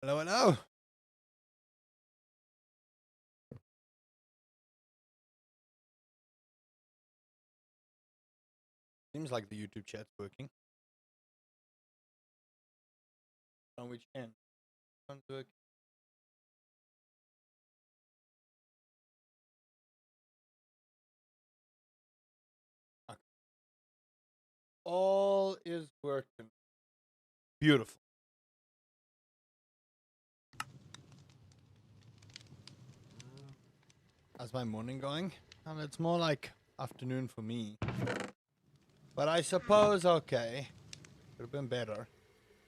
Hello, hello. Seems like the YouTube chat's working. On which end? One's working. Okay. All is working. Beautiful. How's my morning going? Well, it's more like afternoon for me. But I suppose okay. Could have been better,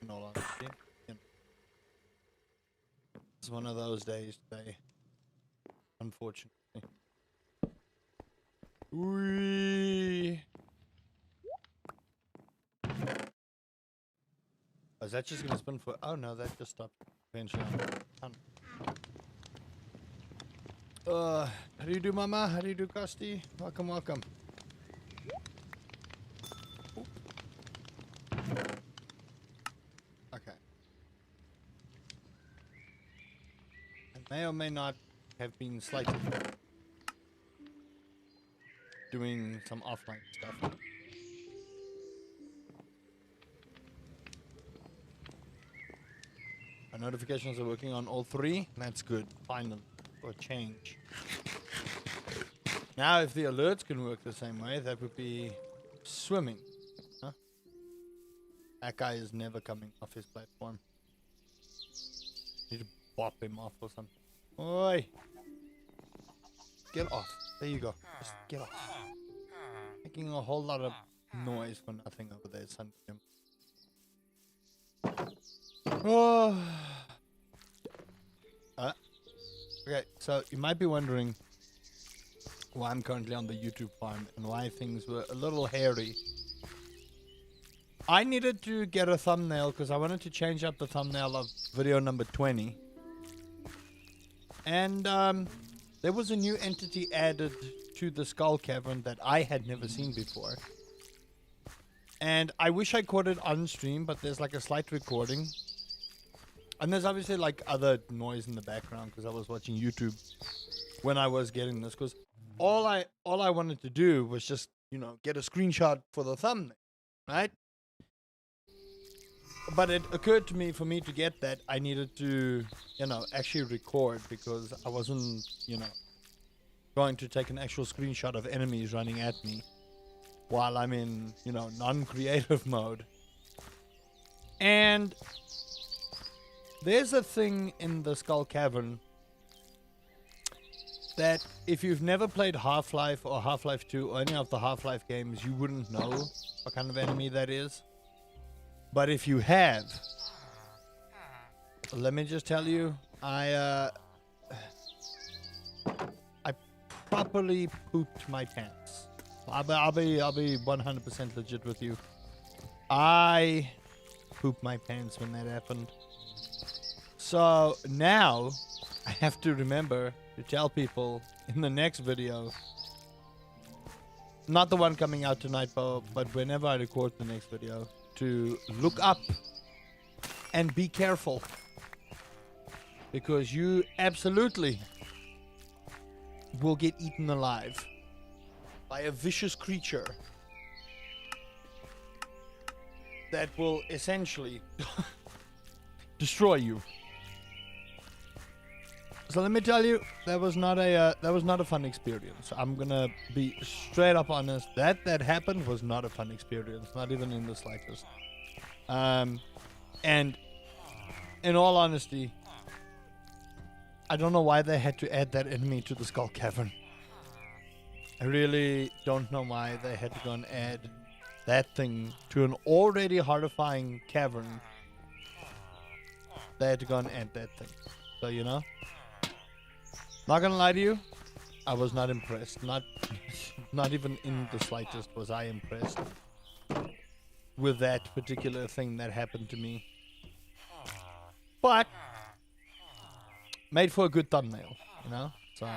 in all honesty. You know, it's one of those days today, unfortunately. Whee! Oh, is that just gonna spin for? Oh no, that just stopped eventually. How do you do, Mama? How do you do, Costi? Welcome, welcome. Okay. I may or may not have been slightly doing some offline stuff. Our notifications are working on all three. That's good. Finally. For a change. Now, if the alerts can work the same way, that would be swimming. Huh? That guy is never coming off his platform. Need to bop him off or something. Oi! Get off. There you go. Just get off. Making a whole lot of noise for nothing over there, son. Oh. Okay, so you might be wondering why I'm currently on the YouTube farm and why things were a little hairy. I needed to get a thumbnail because I wanted to change up the thumbnail of video number 20. And there was a new entity added to the skull cavern that I had never seen before. And I wish I caught it on stream, but there's like a slight recording. And there's obviously like other noise in the background because I was watching YouTube when I was getting this. Because all I wanted to do was just, you know, get a screenshot for the thumbnail, right? But it occurred to me, for me to get that, I needed to, you know, actually record because I wasn't, you know, going to take an actual screenshot of enemies running at me while I'm in, you know, non-creative mode. And there's a thing in the Skull Cavern that if you've never played Half-Life or Half-Life 2 or any of the Half-Life games, you wouldn't know what kind of enemy that is. But if you have, let me just tell you, I properly pooped my pants. I'll be 100% legit with you. I pooped my pants when that happened. So now I have to remember to tell people in the next video, not the one coming out tonight, but whenever I record the next video, to look up and be careful, because you absolutely will get eaten alive by a vicious creature that will essentially destroy you. So let me tell you, that was not a fun experience. I'm gonna be straight up honest. That happened was not a fun experience, not even in the slightest. And in all honesty, I don't know why they had to add that enemy to the Skull Cavern. I really don't know why they had to go and add that thing to an already horrifying cavern. They had to go and add that thing. So, you know, not gonna lie to you, I was not impressed. Not even in the slightest was I impressed with that particular thing that happened to me. But made for a good thumbnail, you know? So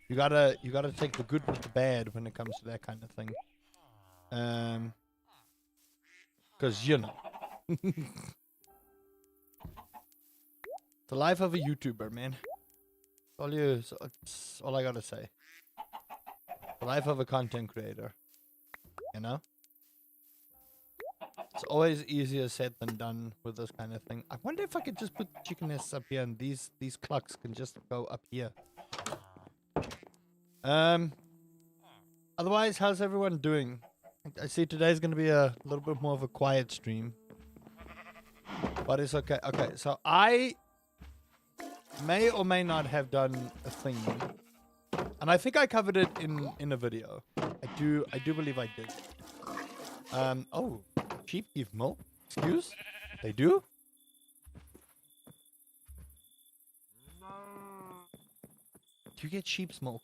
you gotta take the good with the bad when it comes to that kind of thing. Cause you know. The life of a YouTuber, man. It's all I gotta say. The life of a content creator. You know? It's always easier said than done with this kind of thing. I wonder if I could just put chicken nests up here and these clucks can just go up here. Otherwise, how's everyone doing? I see today's gonna be a little bit more of a quiet stream. But it's okay. Okay, so I may or may not have done a thing. And I think I covered it in a video. I do believe I did. Oh, sheep give milk? Excuse? They do? Do you get sheep's milk?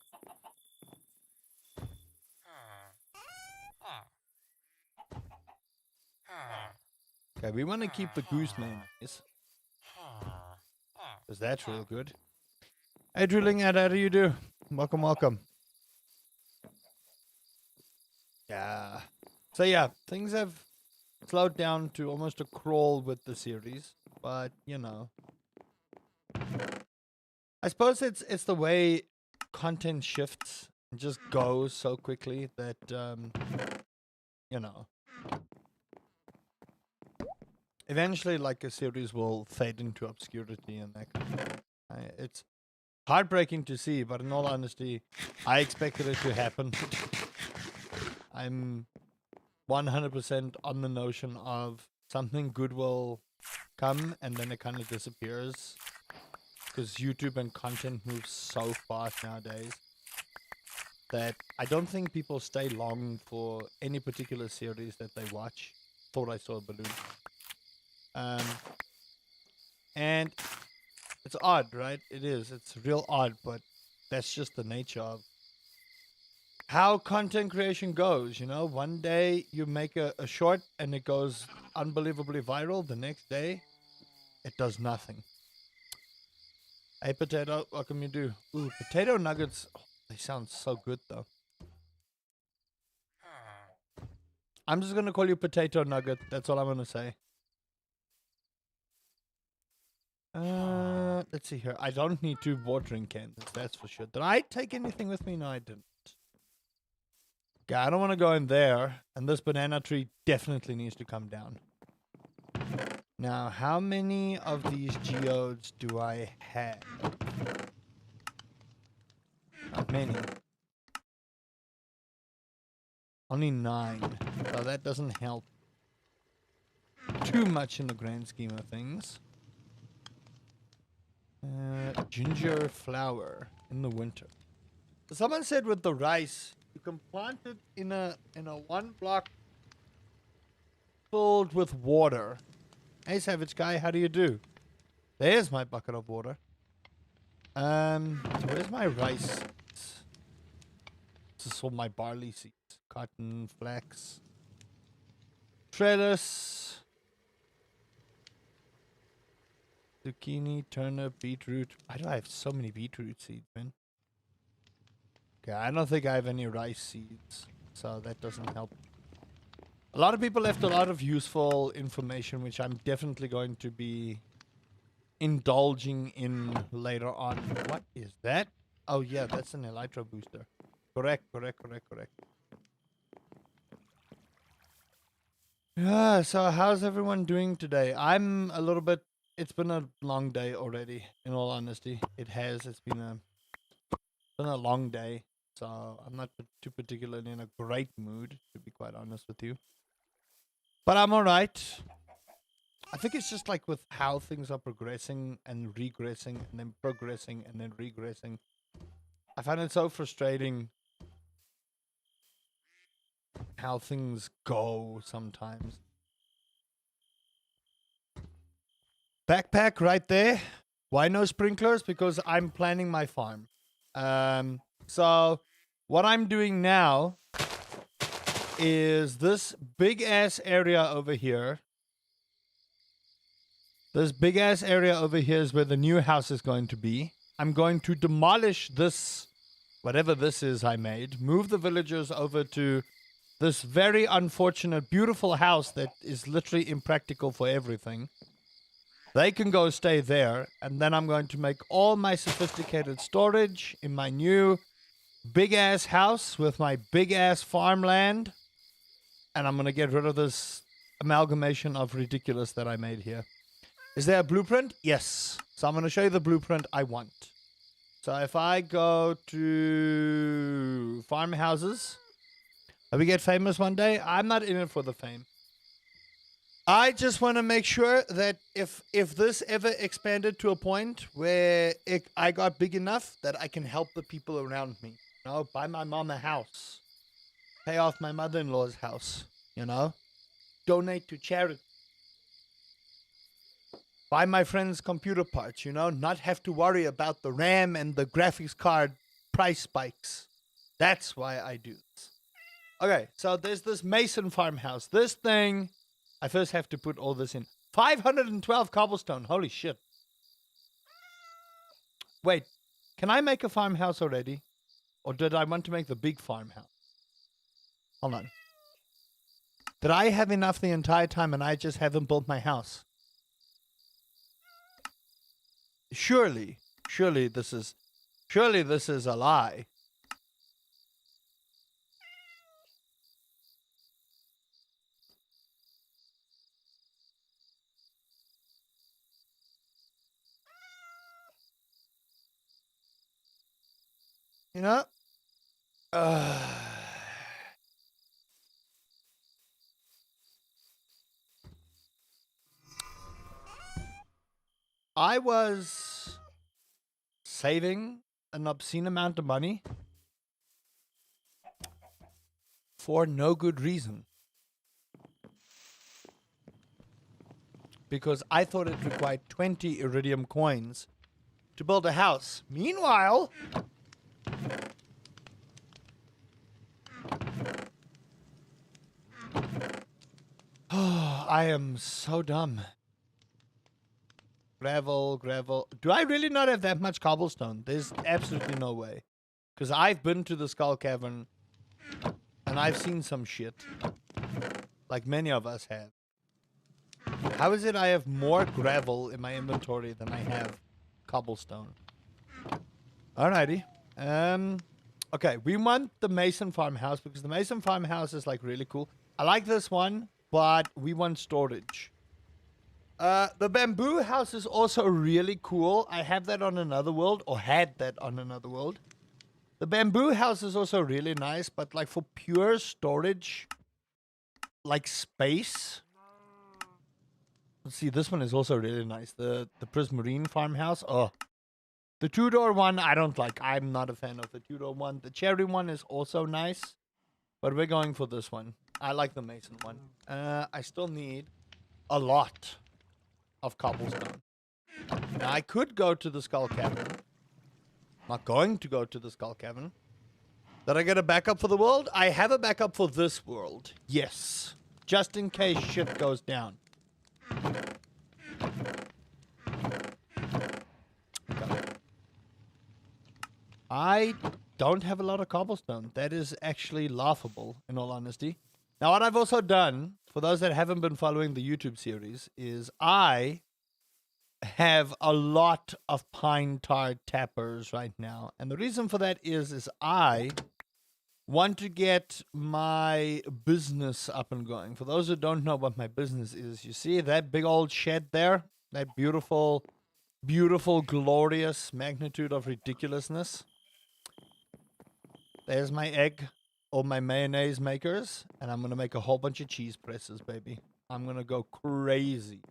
Okay, we want to keep the goose mayonnaise. Because that's real good. Hey, Drilling, how do you do? Welcome, welcome. Yeah. So yeah, things have slowed down to almost a crawl with the series. But, you know. I suppose it's the way content shifts and just goes so quickly that, you know. Eventually, like, a series will fade into obscurity and that kind of thing. It's heartbreaking to see, but in all honesty, I expected it to happen. I'm 100% on the notion of something good will come and then it kind of disappears. Because YouTube and content moves so fast nowadays that I don't think people stay long for any particular series that they watch. Thought I saw a balloon. And it's odd, right? It is. It's real odd, but that's just the nature of how content creation goes, you know? One day you make a short and it goes unbelievably viral. The next day, it does nothing. Hey, Potato, what can you do? Ooh, potato nuggets. Oh, they sound so good, though. I'm just going to call you Potato Nugget. That's all I'm going to say. Let's see here. I don't need 2 watering cans, that's for sure. Did I take anything with me? No, I didn't. Okay, I don't want to go in there. And this banana tree definitely needs to come down. Now, how many of these geodes do I have? Not many. Only 9. So that doesn't help too much in the grand scheme of things. Ginger flower in the winter. Someone said with the rice, you can plant it in a 1 block filled with water. Hey, Savage Guy, how do you do? There's my bucket of water. Where's my rice? This is all my barley seeds. Cotton, flax, trellis, zucchini, turnip, beetroot. Why do I have so many beetroot seeds, man? Okay, I don't think I have any rice seeds, so that doesn't help. A lot of people left a lot of useful information, which I'm definitely going to be indulging in later on. What is that? Oh, yeah, that's an elytra booster. Correct. Yeah, so how's everyone doing today? I'm a little bit... It's been a long day already, in all honesty. It has. It's been a long day. So I'm not too particularly in a great mood, to be quite honest with you. But I'm alright. I think it's just like with how things are progressing and regressing and then progressing and then regressing. I find it so frustrating how things go sometimes. Backpack right there. Why no sprinklers? Because I'm planning my farm. So what I'm doing now is this big ass area over here. This big ass area over here is where the new house is going to be. I'm going to demolish this, whatever this is I made, move the villagers over to this very unfortunate, beautiful house that is literally impractical for everything. They can go stay there, and then I'm going to make all my sophisticated storage in my new big-ass house with my big-ass farmland, and I'm going to get rid of this amalgamation of ridiculous that I made here. Is there a blueprint? Yes. So I'm going to show you the blueprint I want. So if I go to farmhouses, we get famous one day. I'm not in it for the fame. I just want to make sure that if this ever expanded to a point where I got big enough that I can help the people around me, you know, buy my mom a house, pay off my mother-in-law's house, you know, donate to charity, buy my friends computer parts, you know, not have to worry about the RAM and the graphics card price spikes. That's why I do this. Okay, so there's this Mason farmhouse. This thing, I first have to put all this in. 512 cobblestone. Holy shit. Wait, can I make a farmhouse already? Or did I want to make the big farmhouse? Hold on. Did I have enough the entire time and I just haven't built my house? Surely this is a lie. You know? I was saving an obscene amount of money for no good reason. Because I thought it required 20 iridium coins to build a house. Meanwhile, I am so dumb. Gravel. Do I really not have that much cobblestone? There's absolutely no way. Because I've been to the Skull Cavern and I've seen some shit. Like many of us have. How is it I have more gravel in my inventory than I have cobblestone? Alrighty. Okay, we want the Mason farmhouse because the Mason farmhouse is like really cool. I like this one, but we want storage. The bamboo house is also really cool. I have that on another world, or had that on another world. The bamboo house is also really nice, but like for pure storage, like space. Let's see, this one is also really nice. The Prismarine farmhouse. Oh, the two-door one I don't like. I'm not a fan of the two-door one. The cherry one is also nice, but we're going for this one. I like the Mason one. I still need a lot of cobblestone. Now, I could go to the Skull Cavern. Not going to go to the Skull Cavern. Did I get a backup for the world? I have a backup for this world. Yes. Just in case shit goes down. Okay. I don't have a lot of cobblestone. That is actually laughable, in all honesty. Now, what I've also done, for those that haven't been following the YouTube series, is I have a lot of pine tar tappers right now. And the reason for that is I want to get my business up and going. For those who don't know what my business is, you see that big old shed there? That beautiful, beautiful, glorious magnitude of ridiculousness. There's my egg or my mayonnaise makers. And I'm going to make a whole bunch of cheese presses, baby. I'm going to go crazy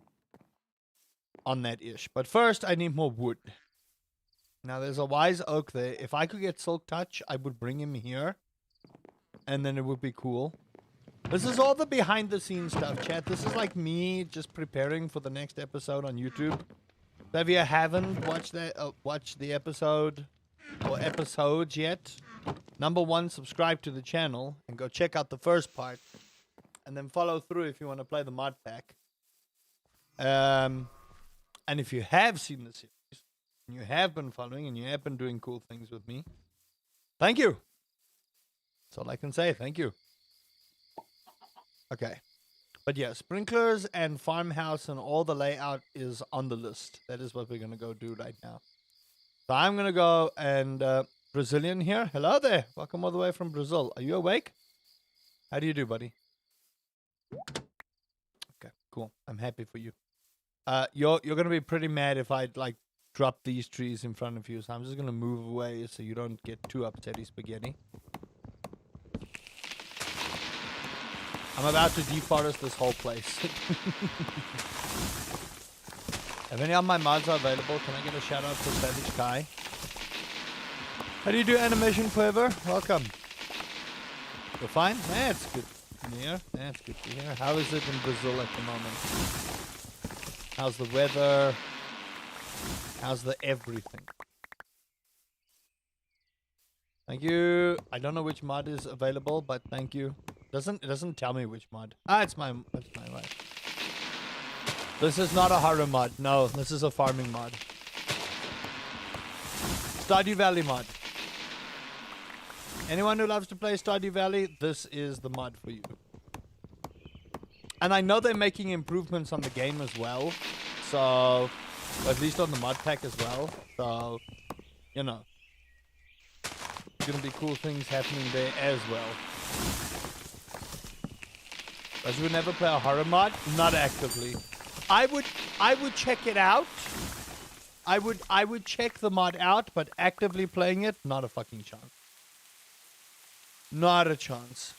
on that ish. But first, I need more wood. Now, there's a wise oak there. If I could get Silk Touch, I would bring him here. And then it would be cool. This is all the behind-the-scenes stuff, chat. This is like me just preparing for the next episode on YouTube. So if you haven't watched the episode or episodes yet, number one, subscribe to the channel and go check out the first part. And then follow through if you want to play the mod pack. And if you have seen the series, and you have been following, and you have been doing cool things with me, thank you. That's all I can say. Thank you. Okay. But yeah, sprinklers and farmhouse and all the layout is on the list. That is what we're going to go do right now. So I'm going to go and Brazilian here. Hello there. Welcome all the way from Brazil. Are you awake? How do you do, buddy? Okay, cool. I'm happy for you. You're going to be pretty mad if I like drop these trees in front of you. So I'm just going to move away so you don't get too upsetty spaghetti. I'm about to deforest this whole place. If any of my mods are available, can I get a shout out for Savage Kai? How do you do animation forever? Welcome. You're fine? That's good to hear. That's good to hear. How is it in Brazil at the moment? How's the weather? How's the everything? Thank you. I don't know which mod is available, but thank you. It doesn't tell me which mod. It's my wife. This is not a horror mod. No, this is a farming mod. Stardew Valley mod. Anyone who loves to play Stardew Valley, this is the mod for you. And I know they're making improvements on the game as well. So, at least on the mod pack as well. So, you know. Gonna be cool things happening there as well. But you would never play a horror mod? Not actively. I would check it out. I would check the mod out, but actively playing it, not a fucking chance. Not a chance.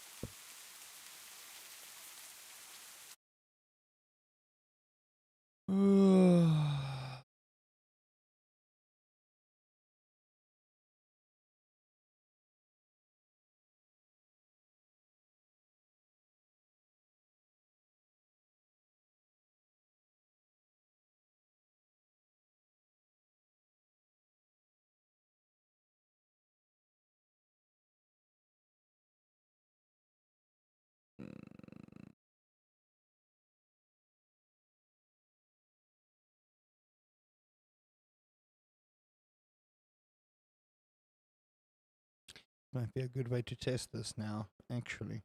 Might be a good way to test this now, actually.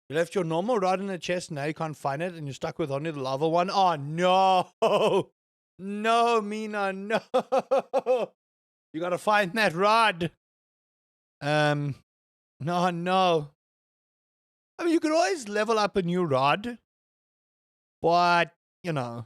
You left your normal rod in the chest, now you can't find it, and you're stuck with only the lava one? Oh, no! No, Mina, no! You gotta find that rod! No, no. I mean, you could always level up a new rod, but, you know.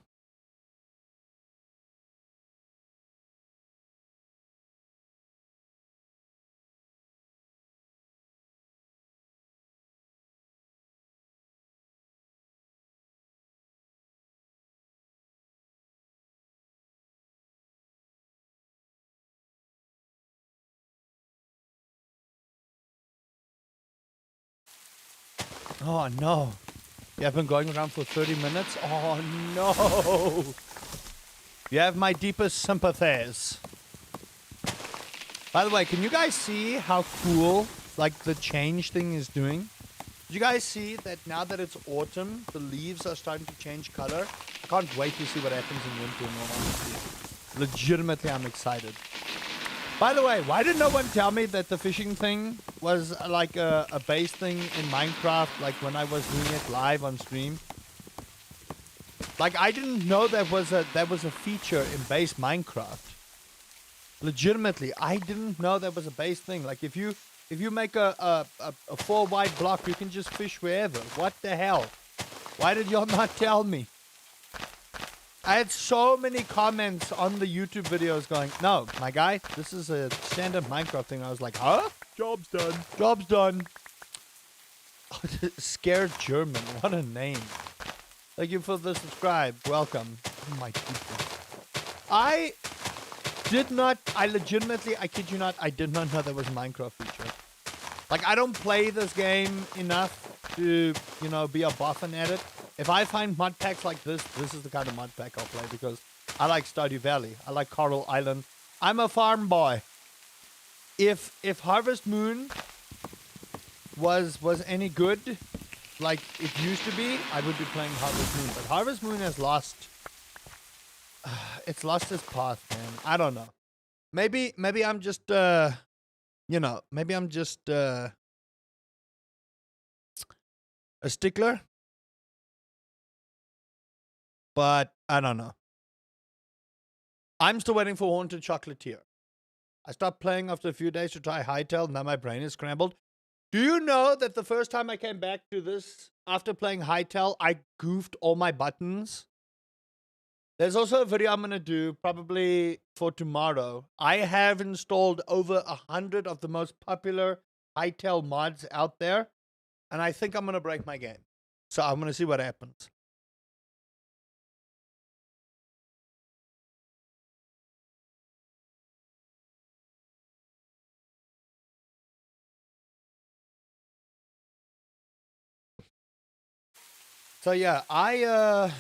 Oh, no. You have been going around for 30 minutes? Oh, no. You have my deepest sympathies. By the way, can you guys see how cool, like, the change thing is doing? Did you guys see that now that it's autumn, the leaves are starting to change color? I can't wait to see what happens in winter, in all honesty. Legitimately, I'm excited. By the way, why did no one tell me that the fishing thing was like a base thing in Minecraft, like when I was doing it live on stream? Like, I didn't know that was a feature in base Minecraft. Legitimately, I didn't know that was a base thing. Like, if you make a 4 wide block, you can just fish wherever. What the hell? Why did y'all not tell me? I had so many comments on the YouTube videos going, no, my guy, this is a standard Minecraft thing. I was like, huh? Job's done. Job's done. Scared German. What a name. Thank you for the subscribe. Welcome. Oh my goodness. I legitimately, I kid you not, I did not know there was a Minecraft feature. Like, I don't play this game enough to, you know, be a boffin at it. If I find mod packs like this is the kind of mod pack I'll play because I like Stardew Valley. I like Coral Island. I'm a farm boy. If Harvest Moon was any good, like it used to be, I would be playing Harvest Moon. But Harvest Moon has lost... it's lost its path, man. I don't know. Maybe I'm just, you know, maybe I'm just... a stickler, but I don't know. I'm still waiting for Haunted Chocolatier. I stopped playing after a few days to try Hightail. Now my brain is scrambled. Do you know that the first time I came back to this after playing Hightail, I goofed all my buttons? There's also a video I'm going to do probably for tomorrow. I have installed over 100 of the most popular Hightail mods out there, and I think I'm going to break my game. So I'm going to see what happens. So yeah, I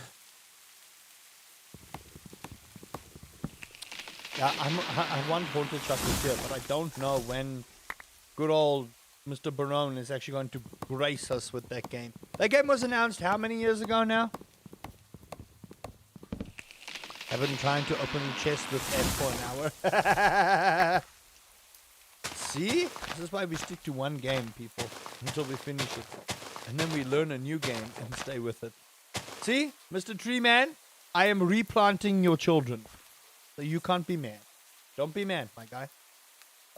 want Haunted Chocolatier, but I don't know when good old Mr. Barone is actually going to grace us with that game. That game was announced how many years ago now? I've been trying to open the chest with F for an hour. See? This is why we stick to one game, people, until we finish it. And then we learn a new game and stay with it. See? Mr. Tree Man, I am replanting your children. So you can't be mad. Don't be mad, my guy.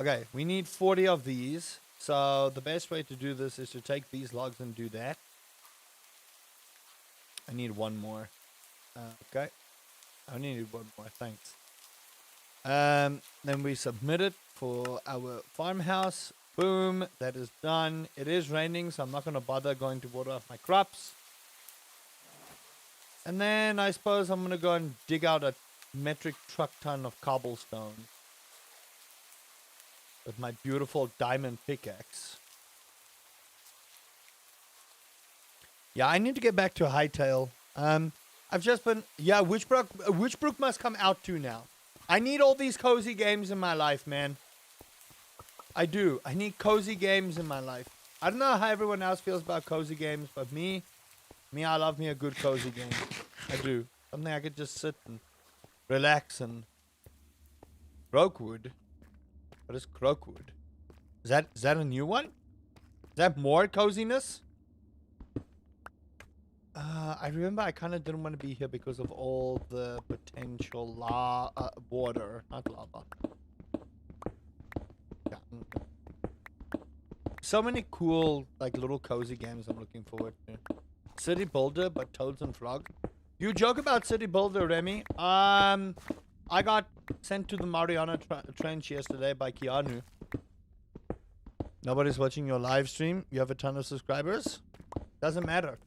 Okay, we need 40 of these. So the best way to do this is to take these logs and do that. I need one more. Okay. I only need one more, thanks. Then we submit it for our farmhouse. Boom, that is done. It is raining, so I'm not going to bother going to water off my crops. And then I suppose I'm going to go and dig out a metric truck ton of cobblestone with my beautiful diamond pickaxe. Yeah, I need to get back to Hightail. I've just been... Yeah, Witchbrook must come out too now. I need all these cozy games in my life, man. I do. I need cozy games in my life. I don't know how everyone else feels about cozy games, but me, I love me a good cozy game. I do. Something I could just sit and relax and... Croakwood? What is Croakwood? Is that a new one? Is that more coziness? I remember I kind of didn't want to be here because of all the potential water, not lava. Yeah. So many cool, like, little cozy games I'm looking forward to. City Builder, but Toads and Frogs. You joke about City Builder, Remy. I got sent to the Mariana Trench yesterday by Keanu. Nobody's watching your live stream. You have a ton of subscribers. Doesn't matter.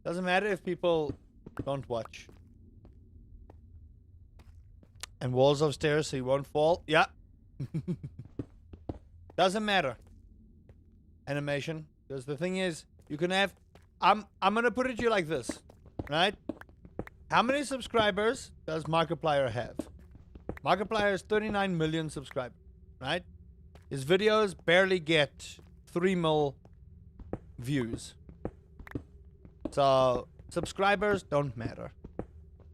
Doesn't matter if people don't watch. And walls of stairs so you won't fall. Yeah. Doesn't matter. Animation. Because the thing is, you can have... I'm gonna put it to you like this. Right? How many subscribers does Markiplier have? Markiplier has 39 million subscribers. Right? His videos barely get 3 mil views. So, subscribers don't matter.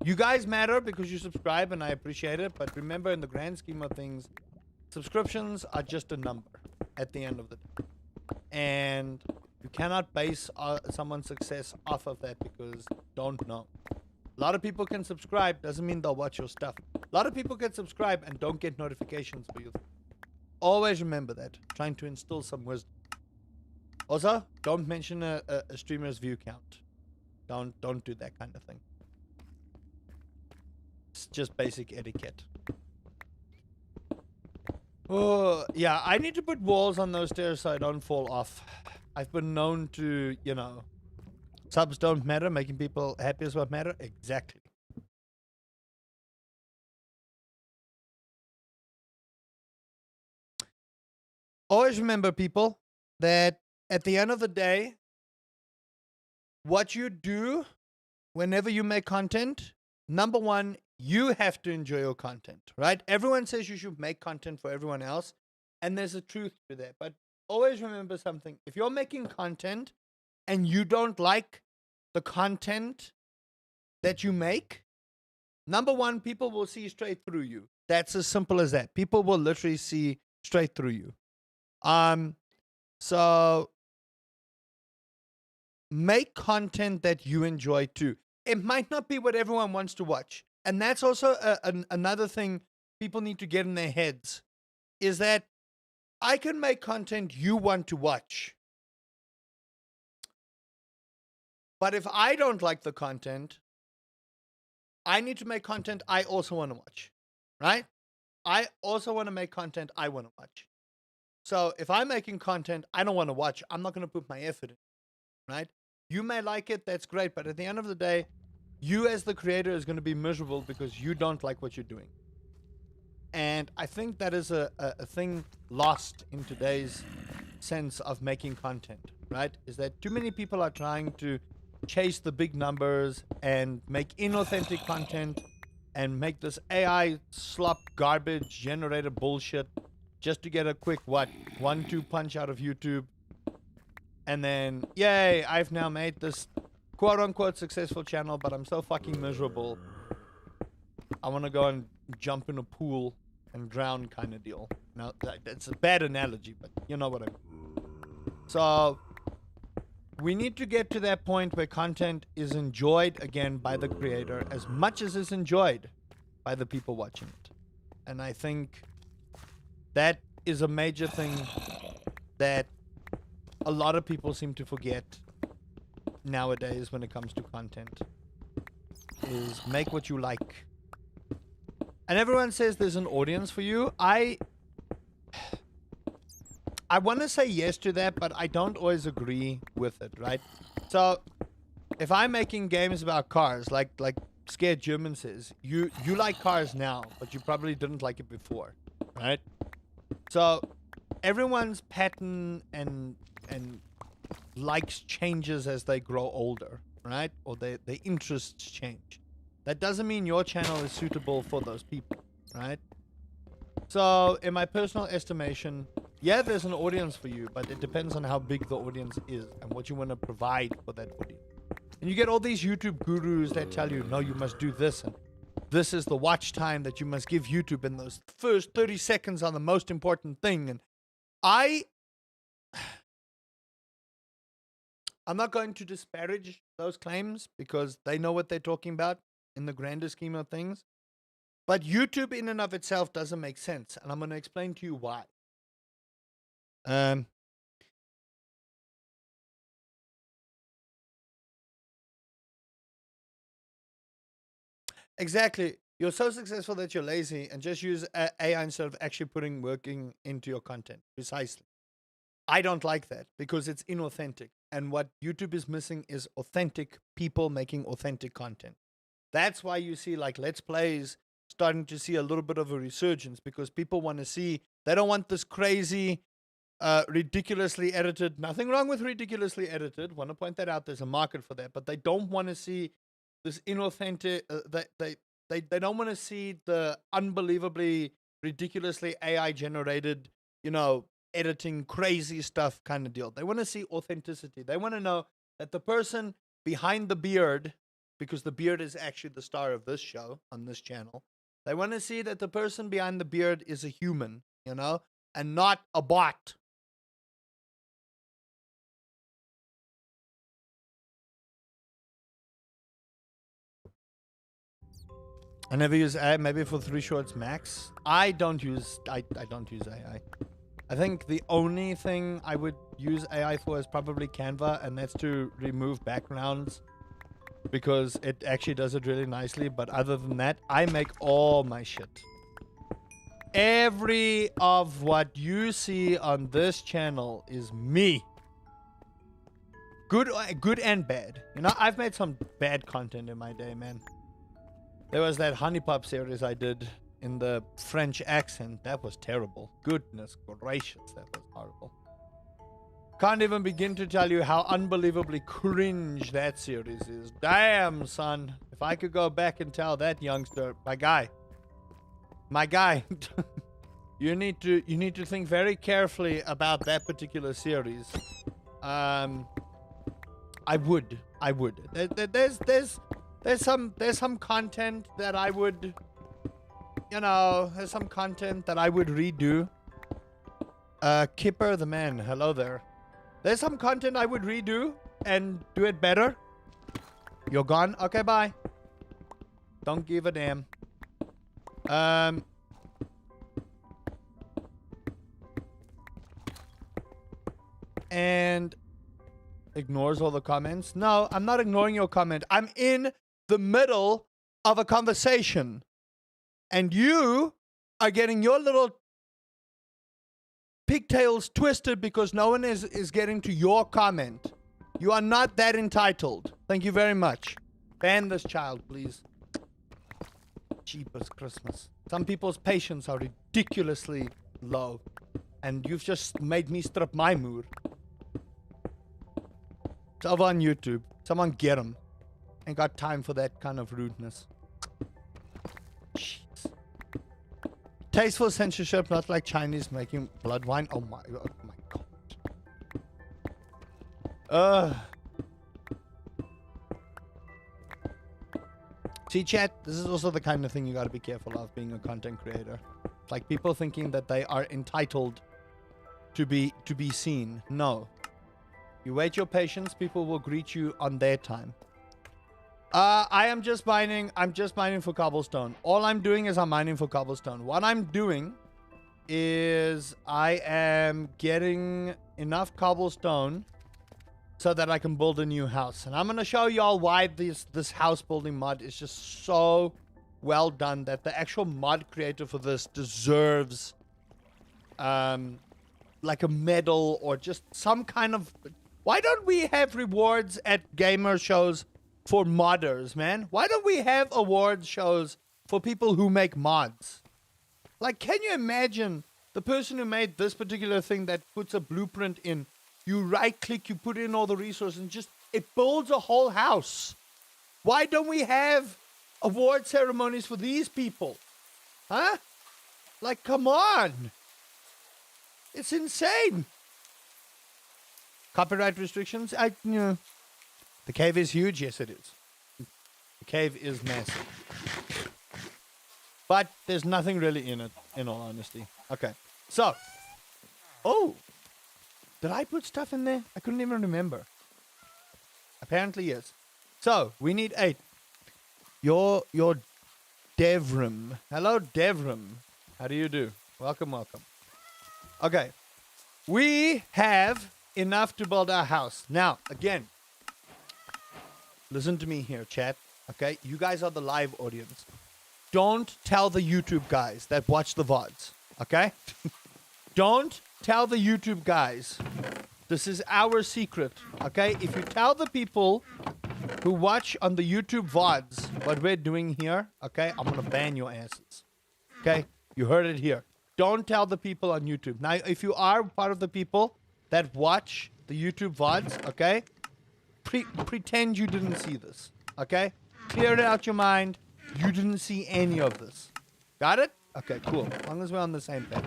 You guys matter because you subscribe, and I appreciate it. But remember, in the grand scheme of things, subscriptions are just a number at the end of the day. And you cannot base someone's success off of that because don't know. A lot of people can subscribe, doesn't mean they'll watch your stuff. A lot of people can subscribe and don't get notifications for you. Always remember that. Trying to instill some wisdom. Also, don't mention a streamer's view count. Don't do that kind of thing. It's just basic etiquette. Oh, yeah, I need to put walls on those stairs so I don't fall off. I've been known to, you know, subs don't matter, making people happy is what matter. Exactly. Always remember, people, that at the end of the day, what you do whenever you make content, number one, you have to enjoy your content, right? Everyone says you should make content for everyone else, and there's a truth to that. But always remember something. If you're making content and you don't like the content that you make, number one, people will see straight through you. That's as simple as that. People will literally see straight through you. So make content that you enjoy too. It might not be what everyone wants to watch. And that's also another thing people need to get in their heads, is that I can make content you want to watch. But if I don't like the content, I need to make content I also want to watch, right? I also want to make content I want to watch. So if I'm making content I don't want to watch, I'm not going to put my effort in, right? You may like it, that's great, but at the end of the day, you as the creator is going to be miserable because you don't like what you're doing. And I think that is a thing lost in today's sense of making content, right? Is that too many people are trying to chase the big numbers and make inauthentic content and make this AI slop garbage generated bullshit just to get a quick 1-2 punch out of YouTube. And then, yay, I've now made this quote unquote successful channel, but I'm so fucking miserable. I want to go and jump in a pool and drown kind of deal. Now, that's a bad analogy, but you know what I mean. So we need to get to that point where content is enjoyed again by the creator as much as it's enjoyed by the people watching it. And I think that is a major thing that a lot of people seem to forget nowadays when it comes to content, is make what you like. And everyone says there's an audience for you. I want to say yes to that, but I don't always agree with it, right? So if I'm making games about cars, like Scared German says, you like cars now, but you probably didn't like it before, right? So everyone's pattern and likes changes as they grow older, right? Or their interests change. That doesn't mean your channel is suitable for those people, right? So in my personal estimation, yeah, there's an audience for you, but it depends on how big the audience is and what you want to provide for that audience. And you get all these YouTube gurus that tell you, no, you must do this, and this is the watch time that you must give YouTube, and those first 30 seconds are the most important thing. And I'm not going to disparage those claims because they know what they're talking about in the grander scheme of things. But YouTube in and of itself doesn't make sense. And I'm going to explain to you why. Exactly. You're so successful that you're lazy and just use AI instead of actually working into your content. Precisely. I don't like that because it's inauthentic. And what YouTube is missing is authentic people making authentic content. That's why you see like Let's Plays starting to see a little bit of a resurgence, because people want to see, they don't want this crazy, ridiculously edited, nothing wrong with ridiculously edited, want to point that out, there's a market for that, but they don't want to see this inauthentic, they don't want to see the unbelievably, ridiculously AI generated, editing crazy stuff kind of deal. They want to see authenticity. They want to know that the person behind the beard, because the beard is actually the star of this show on this channel, they want to see that the person behind the beard is a human, and not a bot. I never use AI, maybe for 3 shorts max. I don't use AI. I think the only thing I would use AI for is probably Canva, and that's to remove backgrounds, because it actually does it really nicely. But other than that, I make all my shit. Every of what you see on this channel is me. Good and bad. I've made some bad content in my day, man. There was that Honey Pop series I did in the French accent. That was terrible. Goodness gracious, that was horrible. Can't even begin to tell you how unbelievably cringe that series is. Damn, son. If I could go back and tell that youngster, my guy, you need to think very carefully about that particular series. I would. There's some content that I would, there's some content that I would redo. Kipper the man, hello there. There's some content I would redo, and do it better? You're gone? Okay, bye. Don't give a damn. And ignores all the comments. No, I'm not ignoring your comment. I'm in the middle of a conversation. And you are getting your little pigtails twisted because no one is getting to your comment. You are not that entitled. Thank you very much. Ban this child, please. Jeepers Christmas. Some people's patience are ridiculously low. And you've just made me strip my mood. It's over on YouTube. Someone get him. Ain't got time for that kind of rudeness. Jeez. Tasteful censorship, not like Chinese making blood wine. Oh my god. See, chat, this is also the kind of thing you gotta be careful of being a content creator. Like people thinking that they are entitled to be seen. No. You wait your patience, people will greet you on their time. I'm just mining for cobblestone. All I'm doing is I'm mining for cobblestone. What I'm doing is I am getting enough cobblestone so that I can build a new house. And I'm going to show y'all why this house building mod is just so well done that the actual mod creator for this deserves like a medal or just some kind of... Why don't we have rewards at gamer shows for modders, man? Why don't we have awards shows for people who make mods? Like, can you imagine the person who made this particular thing that puts a blueprint in? You right-click, you put in all the resources, and just, it builds a whole house. Why don't we have award ceremonies for these people? Huh? Like, come on. It's insane. Copyright restrictions? The cave is huge. Yes, it is. The cave is massive. But there's nothing really in it, in all honesty. Okay. So. Oh. Did I put stuff in there? I couldn't even remember. Apparently, yes. So, we need 8. Your Devrim. Hello, Devrim. How do you do? Welcome, welcome. Okay. We have enough to build our house. Now, again, listen to me here, chat. Okay? You guys are the live audience. Don't tell the YouTube guys that watch the VODs. Okay? Don't tell the YouTube guys. This is our secret. Okay? If you tell the people who watch on the YouTube VODs what we're doing here, okay, I'm going to ban your asses. Okay? You heard it here. Don't tell the people on YouTube. Now, if you are part of the people that watch the YouTube VODs, okay, pretend you didn't see this, okay? Clear it out your mind. You didn't see any of this. Got it? Okay, cool. As long as we're on the same page.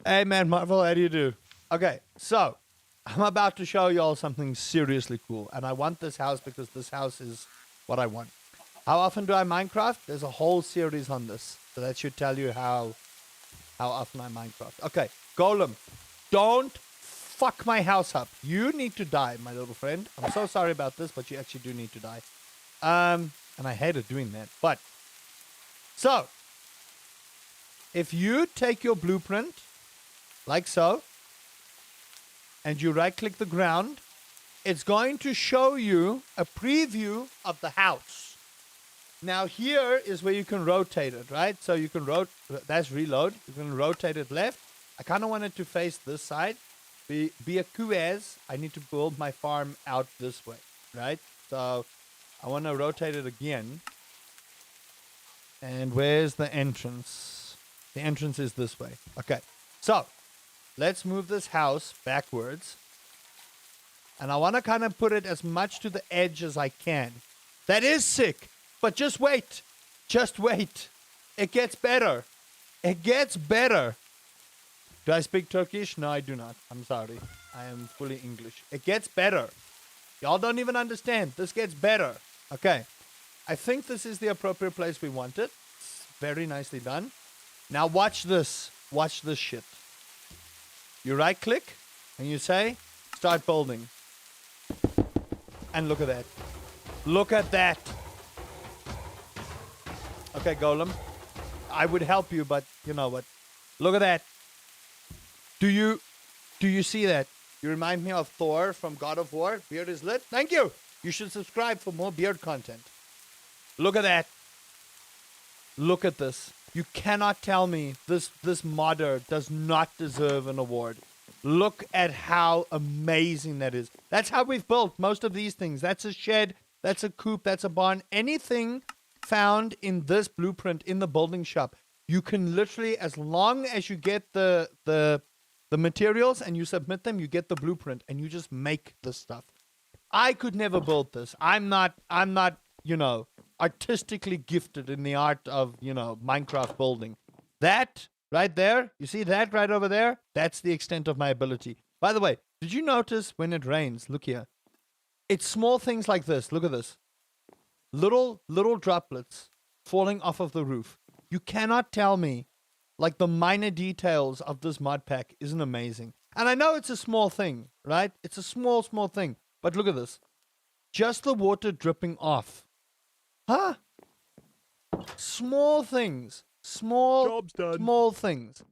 Hey, man, Marvel, how do you do? Okay, so I'm about to show y'all something seriously cool, and I want this house because this house is what I want. How often do I Minecraft? There's a whole series on this, so that should tell you how often I Minecraft. Okay, Golem, don't fuck my house up. You need to die, my little friend. I'm so sorry about this, but you actually do need to die. And I hated doing that. But, so, if you take your blueprint, like so, and you right-click the ground, it's going to show you a preview of the house. Now here is where you can rotate it, right? So you can that's reload. You can rotate it left. I kind of want it to face this side. Be a Kuaz. I need to build my farm out this way, right? So I want to rotate it again. And where's the entrance? The entrance is this way. Okay. So let's move this house backwards. And I want to kind of put it as much to the edge as I can. That is sick. But just wait. Just wait. It gets better. It gets better. Do I speak Turkish? No, I do not. I'm sorry. I am fully English. It gets better. Y'all don't even understand. This gets better. Okay. I think this is the appropriate place we want it. It's very nicely done. Now watch this. Watch this shit. You right click. And you say, start building. And look at that. Look at that. Okay, Golem. I would help you, but you know what? Look at that. Do you see that? You remind me of Thor from God of War. Beard is lit. Thank you. You should subscribe for more beard content. Look at that. Look at this. You cannot tell me this modder does not deserve an award. Look at how amazing that is. That's how we've built most of these things. That's a shed. That's a coop. That's a barn. Anything found in this blueprint in the building shop, you can literally, as long as you get the materials and you submit them, you get the blueprint and you just make this stuff. I could never build this. I'm not, artistically gifted in the art of, Minecraft building. That right there, you see that right over there? That's the extent of my ability. By the way, did you notice when it rains? Look here. It's small things like this. Look at this. Little droplets falling off of the roof. You cannot tell me, like, the minor details of this mod pack isn't amazing. And I know it's a small thing, right? It's a small thing. But look at this. Just the water dripping off. Huh? Small things. Job's done. Small things.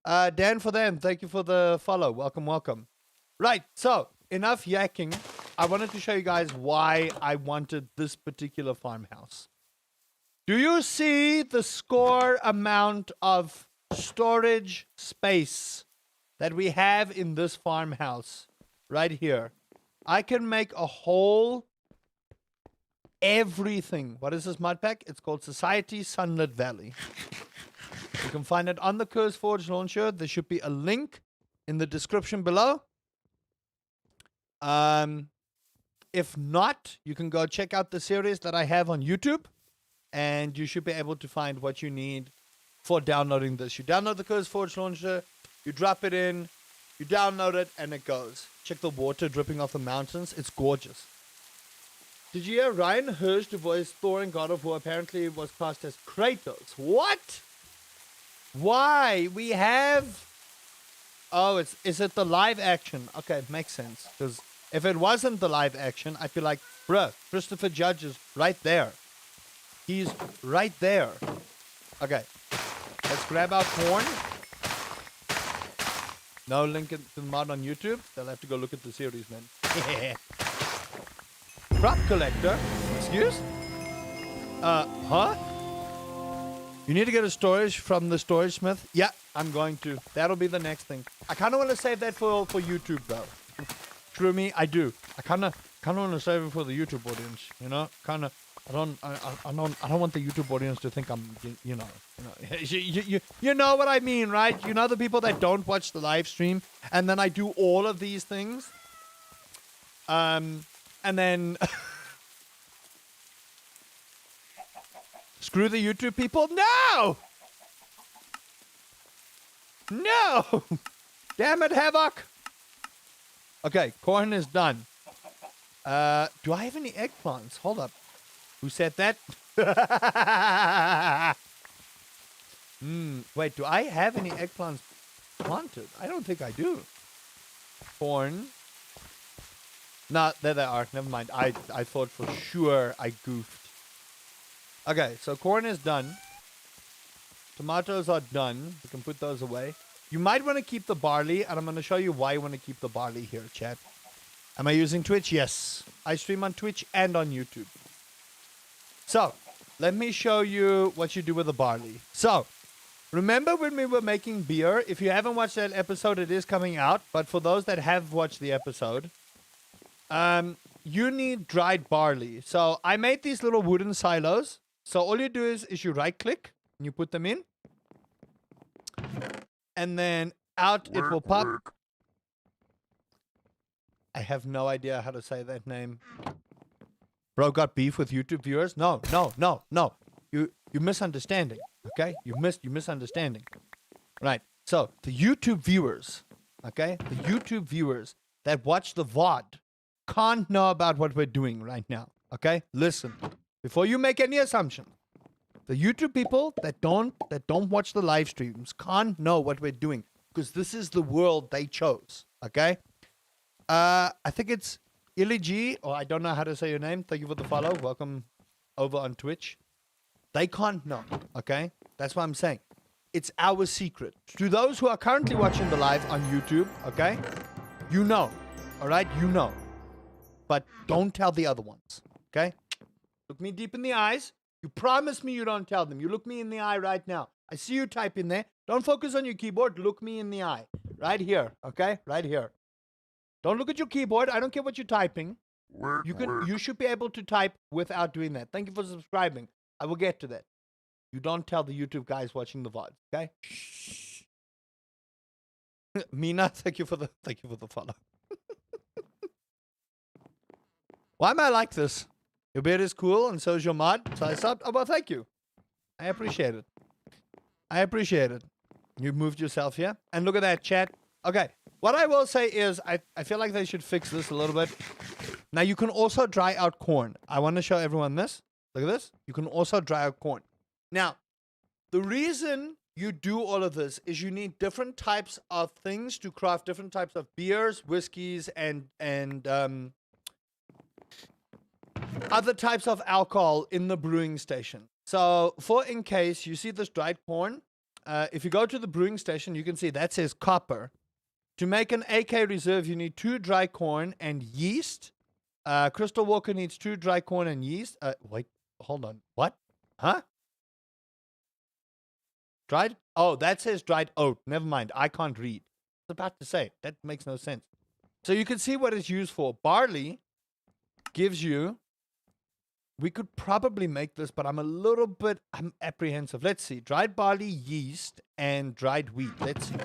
Dan for them, thank you for the follow. Welcome. Right, so enough yakking. I wanted to show you guys why I wanted this particular farmhouse. Do you see the score amount of storage space that we have in this farmhouse right here? I can make a whole everything. What is this mod pack? It's called Society Sunlit Valley. You can find it on the CurseForge launcher. There should be a link in the description below. If not, you can go check out the series that I have on YouTube, and you should be able to find what you need for downloading this. You download the CurseForge launcher, you drop it in, you download it, and it goes. Check the water dripping off the mountains. It's gorgeous. Did you hear Ryan Hirsch, who voiced Thor in God of War, apparently was cast as Kratos? What? Why? We have... Oh, is it the live action? Okay, it makes sense. Because if it wasn't the live action, I'd be like, bruh, Christopher Judge is right there. He's right there. Okay, let's grab our corn. No link in the mod on YouTube. They'll have to go look at the series, man. Crop collector. Excuse? Huh? You need to get a storage from the storage smith? Yeah, I'm going to. That'll be the next thing. I kind of want to save that for YouTube, though. True me, I do. I kind of want to save it for the YouTube audience. You know, I don't want the YouTube audience to think I'm, you know what I mean, right? You know the people that don't watch the live stream, and then I do all of these things, and then screw the YouTube people. No, damn it, Havoc. Okay, corn is done. Do I have any eggplants? Hold up. Who said that? Wait, do I have any eggplants planted? I don't think I do. Corn. No, there they are. Never mind. I thought for sure I goofed. Okay, so corn is done. Tomatoes are done. We can put those away. You might want to keep the barley, and I'm going to show you why I want to keep the barley here, chat. Am I using Twitch? Yes. I stream on Twitch and on YouTube. So, let me show you what you do with the barley. So, remember when we were making beer? If you haven't watched that episode, it is coming out. But for those that have watched the episode, you need dried barley. So, I made these little wooden silos. So, all you do is you right-click and you put them in. And then out it will pop. I have no idea how to say that name. Bro got beef with YouTube viewers? No. You misunderstanding. Okay? You misunderstanding. Right. So the YouTube viewers, okay? The YouTube viewers that watch the VOD can't know about what we're doing right now. Okay? Listen. Before you make any assumption. The YouTube people that don't watch the live streams can't know what we're doing because this is the world they chose. Okay? I think it's Iligi, or I don't know how to say your name. Thank you for the follow. Welcome over on Twitch. They can't know, okay? That's what I'm saying. It's our secret. To those who are currently watching the live on YouTube, okay? You know, all right? You know. But don't tell the other ones, okay? Look me deep in the eyes. You promise me you don't tell them. You look me in the eye right now. I see you type in there. Don't focus on your keyboard. Look me in the eye. Right here, okay? Right here. Don't look at your keyboard. I don't care what you're typing. You should be able to type without doing that. Thank you for subscribing. I will get to that. You don't tell the YouTube guys watching the VOD, okay? Shh. Mina, thank you for the follow. Why am I like this? Your beard is cool and so is your mod. So I subbed. Oh, well, thank you. I appreciate it. I appreciate it. You moved yourself here. And look at that, chat. Okay. What I will say is I feel like they should fix this a little bit. Now, you can also dry out corn. I want to show everyone this. Look at this. You can also dry out corn. Now, the reason you do all of this is you need different types of things to craft different types of beers, whiskeys, and other types of alcohol in the brewing station. So, for in case you see this dried corn, if you go to the brewing station, you can see that says copper. To make an AK reserve, you need 2 dry corn and yeast. Crystal Walker needs 2 dry corn and yeast. Wait, hold on. What? Huh? Dried? Oh, that says dried oat. Never mind. I can't read. I was about to say. That makes no sense. So you can see what it's used for. Barley gives you... We could probably make this, but I'm apprehensive. Let's see. Dried barley, yeast, and dried wheat. Let's see.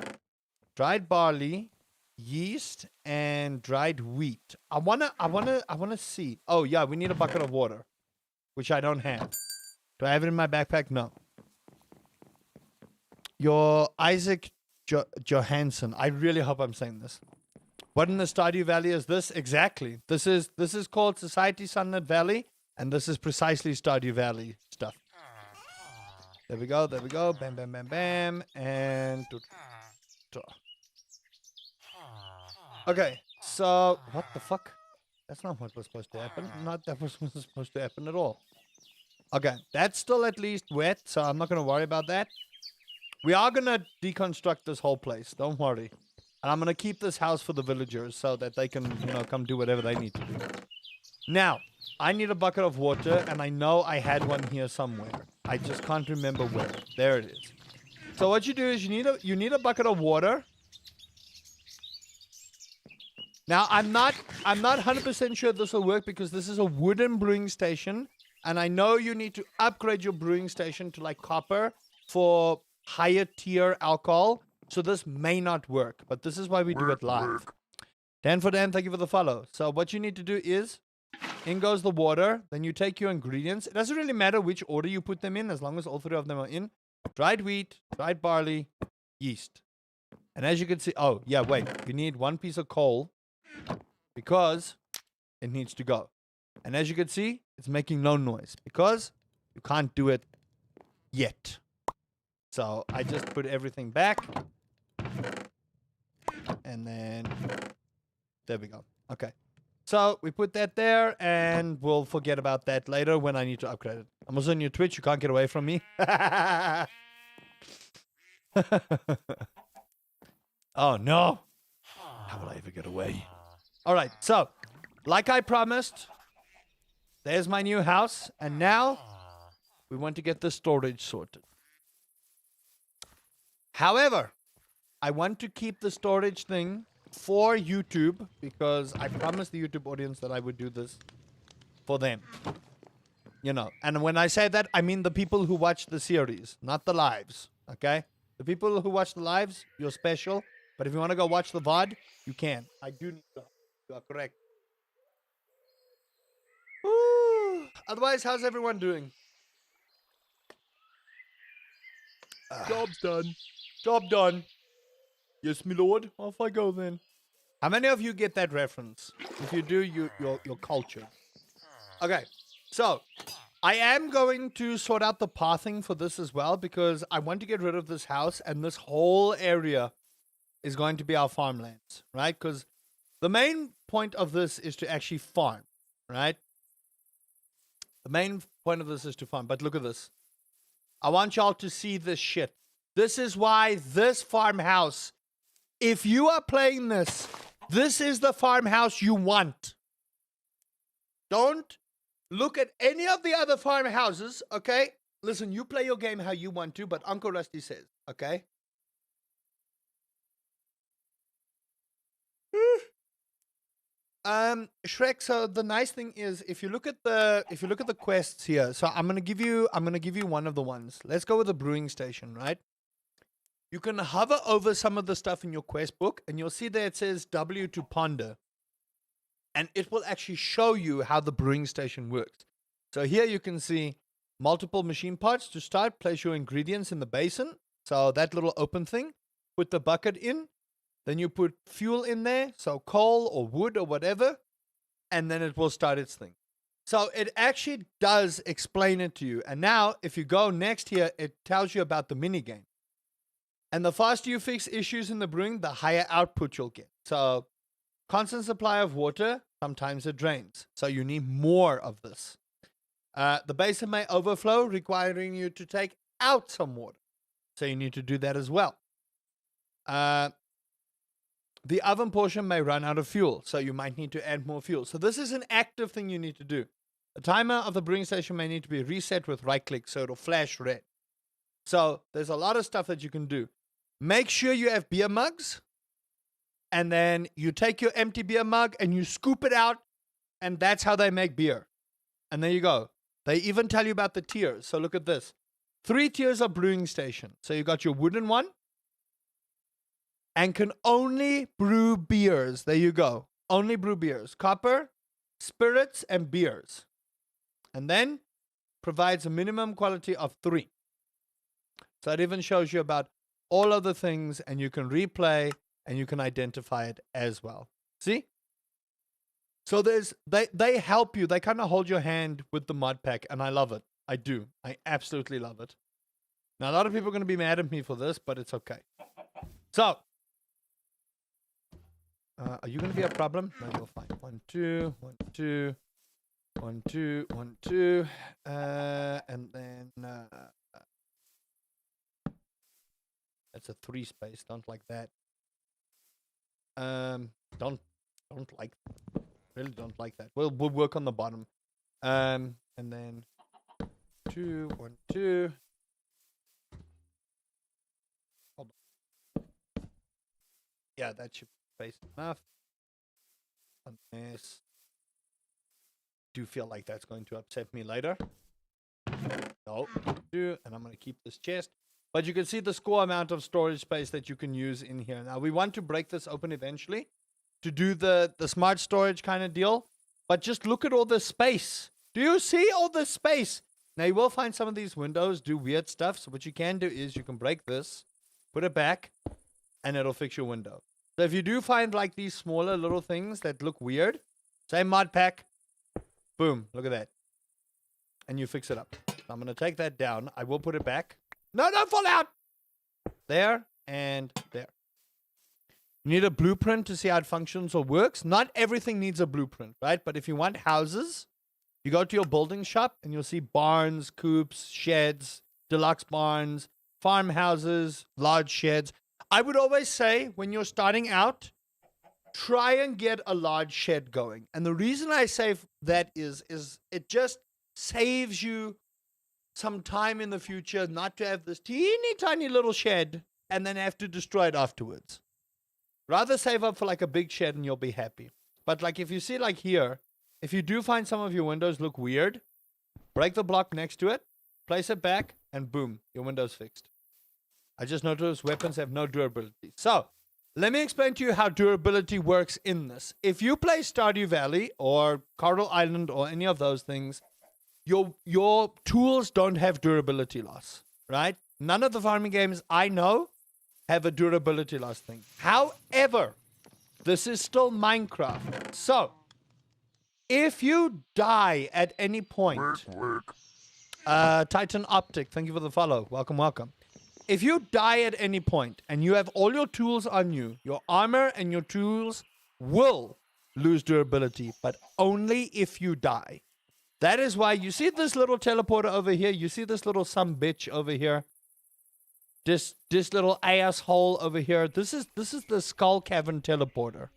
Dried barley, yeast, and dried wheat. I wanna see. Oh yeah, we need a bucket of water, which I don't have. Do I have it in my backpack? No. Your Isaac Johansson. I really hope I'm saying this. What in the Stardew Valley is this? Exactly. This is called Society Sunlit Valley, and this is precisely Stardew Valley stuff. There we go. There we go. Bam, bam, bam, bam, and. Okay, so what the fuck? That's not what was supposed to happen. That was supposed to happen at all. Okay, that's still at least wet, so I'm not gonna worry about that. We are gonna deconstruct this whole place. Don't worry. And I'm gonna keep this house for the villagers so that they can, come do whatever they need to do. Now, I need a bucket of water, and I know I had one here somewhere. I just can't remember where. There it is. So what you do is you need a bucket of water. Now, I'm not 100% sure this will work because this is a wooden brewing station, and I know you need to upgrade your brewing station to like copper for higher tier alcohol, so this may not work, but this is why we do it live. Dan for Dan, thank you for the follow. So what you need to do is, in goes the water, then you take your ingredients. It doesn't really matter which order you put them in, as long as all 3 of them are in. Dried wheat, dried barley, yeast. And as you can see, oh, yeah, wait, you need 1 piece of coal, because it needs to go. And as you can see, it's making no noise because you can't do it yet. So I just put everything back. And then there we go. Okay. So we put that there and we'll forget about that later when I need to upgrade it. I'm also on your Twitch. You can't get away from me. Oh no. How will I ever get away? All right, so, like I promised, there's my new house, and now we want to get the storage sorted. However, I want to keep the storage thing for YouTube, because I promised the YouTube audience that I would do this for them. And when I say that, I mean the people who watch the series, not the lives, okay? The people who watch the lives, you're special, but if you want to go watch the VOD, you can. I do need to. You are correct. Woo. Otherwise, how's everyone doing? Job's done. Job done. Yes, my lord. Off I go then. How many of you get that reference? If you do, you're cultured. Okay, so I am going to sort out the pathing for this as well because I want to get rid of this house and this whole area is going to be our farmlands, right? Because the main point of this is to actually farm, right? The main point of this is to farm. But look at this. I want y'all to see this shit. This is why this farmhouse, if you are playing this, this is the farmhouse you want. Don't look at any of the other farmhouses, okay? Listen, you play your game how you want to, but Uncle Rusty says, okay? Shrek, so the nice thing is if you look at the quests here, so I'm gonna give you one of the ones. Let's go with the brewing station, right? You can hover over some of the stuff in your quest book, and you'll see there it says W to ponder. And it will actually show you how the brewing station works. So here you can see multiple machine parts. To start, place your ingredients in the basin. So that little open thing, put the bucket in. Then you put fuel in there, so coal or wood or whatever, and then it will start its thing. So it actually does explain it to you. And now, if you go next here, it tells you about the minigame. And the faster you fix issues in the brewing, the higher output you'll get. So constant supply of water, sometimes it drains. So you need more of this. The basin may overflow, requiring you to take out some water. So you need to do that as well. The oven portion may run out of fuel, so you might need to add more fuel. So this is an active thing you need to do. The timer of the brewing station may need to be reset with right-click, so it'll flash red. So there's a lot of stuff that you can do. Make sure you have beer mugs, and then you take your empty beer mug and you scoop it out, and that's how they make beer. And there you go. They even tell you about the tiers. So look at this. 3 tiers of brewing station. So you got your wooden one, and can only brew beers. There you go. Only brew beers. Copper, spirits, and beers. And then provides a minimum quality of 3. So it even shows you about all of the things, and you can replay, and you can identify it as well. See? So they help you. They kind of hold your hand with the mod pack, and I love it. I do. I absolutely love it. Now, a lot of people are going to be mad at me for this, but it's okay. So, are you going to be a problem? No, you're fine. 1, 2, 1, 2, 1, 2, 1, 2, and then that's a 3 space. Don't like that. Don't like. Really don't like that. We'll work on the bottom. And then 2, 1, 2. Hold on. Yeah, that should be space enough. Unless do feel like that's going to upset me later. No, and I'm going to keep this chest. But you can see the score amount of storage space that you can use in here. Now, we want to break this open eventually to do the smart storage kind of deal. But just look at all this space. Do you see all this space? Now, you will find some of these windows do weird stuff. So what you can do is you can break this, put it back, and it'll fix your window. So if you do find like these smaller little things that look weird, same mod pack, boom, look at that. And you fix it up. So I'm going to take that down. I will put it back. No, don't fall out. There and there. You need a blueprint to see how it functions or works. Not everything needs a blueprint, right? But if you want houses, you go to your building shop and you'll see barns, coops, sheds, deluxe barns, farmhouses, large sheds. I would always say when you're starting out, try and get a large shed going. And the reason I say that is it just saves you some time in the future not to have this teeny tiny little shed and then have to destroy it afterwards. Rather save up for like a big shed and you'll be happy. But like if you see like here, if you do find some of your windows look weird, break the block next to it, place it back, and boom, your window's fixed. I just noticed weapons have no durability. So, let me explain to you how durability works in this. If you play Stardew Valley or Coral Island or any of those things, your tools don't have durability loss, right? None of the farming games I know have a durability loss thing. However, this is still Minecraft. So, if you die at any point, Titan Optic, thank you for the follow. Welcome, welcome. if you die at any point and you have all your tools on you, your armor and your tools will lose durability, but only if you die. That is why you see this little teleporter over here. You see this little some bitch over here. This little asshole over here. This is the Skull Cavern teleporter.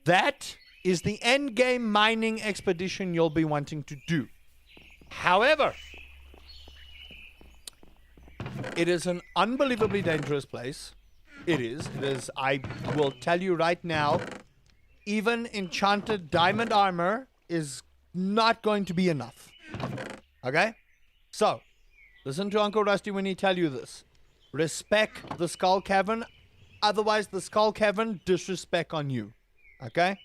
That is the end game mining expedition you'll be wanting to do. However, it is an unbelievably dangerous place. It is. I will tell you right now, even enchanted diamond armor is not going to be enough. Okay? So, listen to Uncle Rusty when he tell you this. Respect the Skull Cavern. Otherwise, the Skull Cavern disrespect on you. Okay?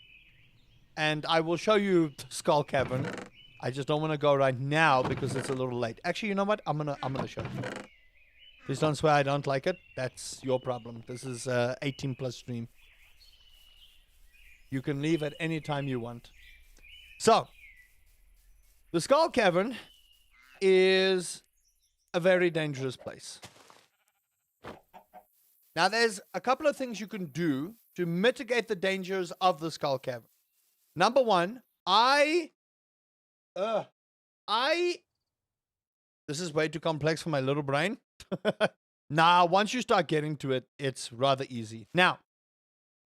And I will show you the Skull Cavern. I just don't want to go right now because it's a little late. Actually, you know what? I'm gonna show you. Please don't swear I don't like it. That's your problem. This is 18 plus stream. You can leave at any time you want. So, the Skull Cavern is a very dangerous place. Now, there's a couple of things you can do to mitigate the dangers of the Skull Cavern. Number one, this is way too complex for my little brain. Now, once you start getting to it, it's rather easy. Now,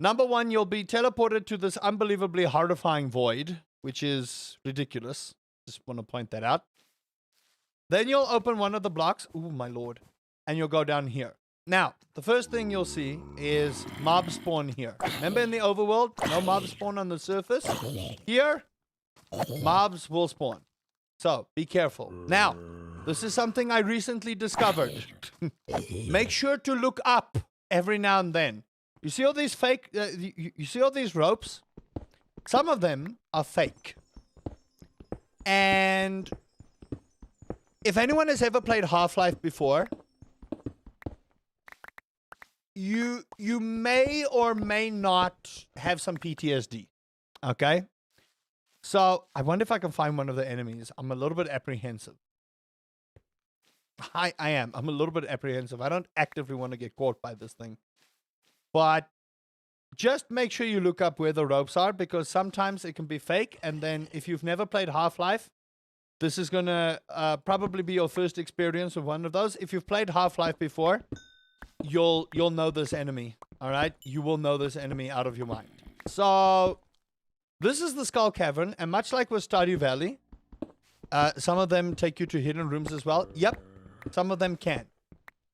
number one, you'll be teleported to this unbelievably horrifying void, which is ridiculous. Just want to point that out. Then you'll open one of the blocks. Ooh, my lord. And you'll go down here. Now, the first thing you'll see is mob spawn here. Remember in the overworld, no mob spawn on the surface? Here, mobs will spawn. So, be careful. Now, this is something I recently discovered. Make sure to look up every now and then. You see all these fake, you see all these ropes? Some of them are fake. And if anyone has ever played Half-Life before, you may or may not have some PTSD. Okay? So, I wonder if I can find one of the enemies. I'm a little bit apprehensive. I am. I'm a little bit apprehensive. I don't actively want to get caught by this thing. But just make sure you look up where the ropes are, because sometimes it can be fake. And then if you've never played Half-Life, this is going to probably be your first experience with one of those. If you've played Half-Life before, you'll know this enemy. All right? You will know this enemy out of your mind. So, this is the Skull Cavern. And much like with Stardew Valley, some of them take you to hidden rooms as well. Yep. Some of them can.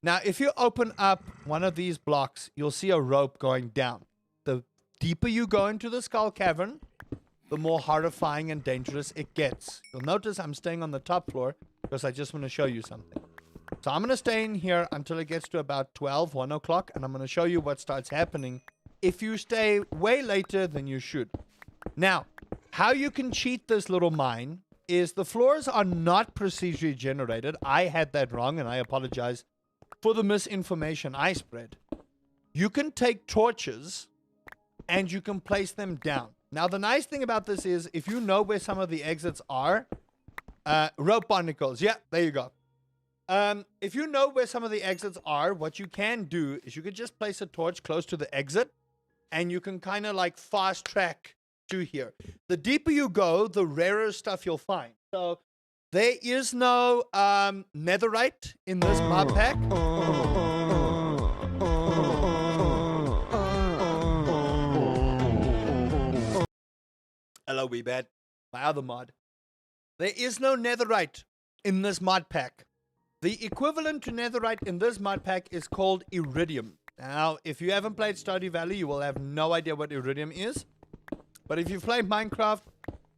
Now, if you open up one of these blocks, you'll see a rope going down. The deeper you go into the Skull Cavern, the more horrifying and dangerous it gets. You'll notice I'm staying on the top floor because I just want to show you something. So I'm going to stay in here until it gets to about 12, 1 o'clock, and I'm going to show you what starts happening if you stay way later than you should. Now, how you can cheat this little mine is the floors are not procedurally generated. I had that wrong, and I apologize for the misinformation I spread. You can take torches, and you can place them down. Now, the nice thing about this is, if you know where some of the exits are, rope barnacles. Yeah, there you go. If you know where some of the exits are, what you can do is you can just place a torch close to the exit, and you can kind of like fast track to here. The deeper you go, the rarer stuff you'll find. So there is no netherite in this mod pack. Hello, Weebad. My other mod. There is no netherite in this mod pack. The equivalent to netherite in this mod pack is called iridium. Now, if you haven't played Stardew Valley, you will have no idea what iridium is. But if you've played Minecraft,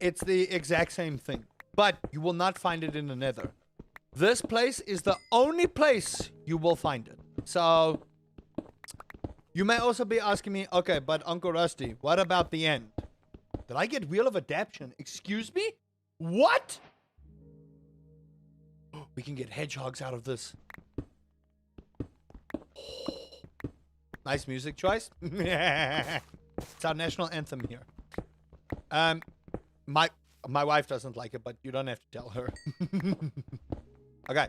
it's the exact same thing. But you will not find it in the nether. This place is the only place you will find it. So, you may also be asking me, okay, but Uncle Rusty, what about the end? Did I get Wheel of Adaption? Excuse me? What? We can get hedgehogs out of this. Nice music choice. It's our national anthem here. My wife doesn't like it, but you don't have to tell her. Okay.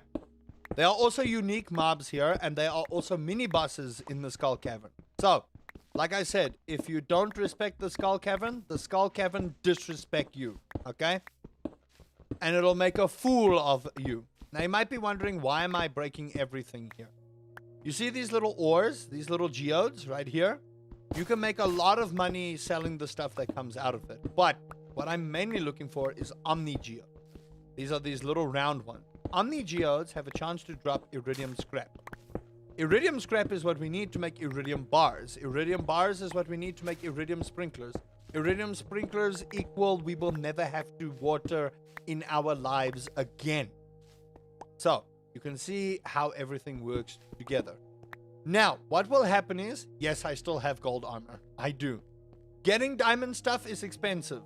There are also unique mobs here, and there are also mini bosses in the Skull Cavern. So, like I said, if you don't respect the Skull Cavern disrespect you, okay? And it'll make a fool of you. Now, you might be wondering, why am I breaking everything here? You see these little ores, these little geodes right here? You can make a lot of money selling the stuff that comes out of it. But what I'm mainly looking for is Omni Geodes. These are these little round ones. Omni Geodes have a chance to drop iridium scrap. Iridium scrap is what we need to make iridium bars. Iridium bars is what we need to make iridium sprinklers. Iridium sprinklers equal we will never have to water in our lives again. So, you can see how everything works together. Now, what will happen is, yes, I still have gold armor. I do. Getting diamond stuff is expensive.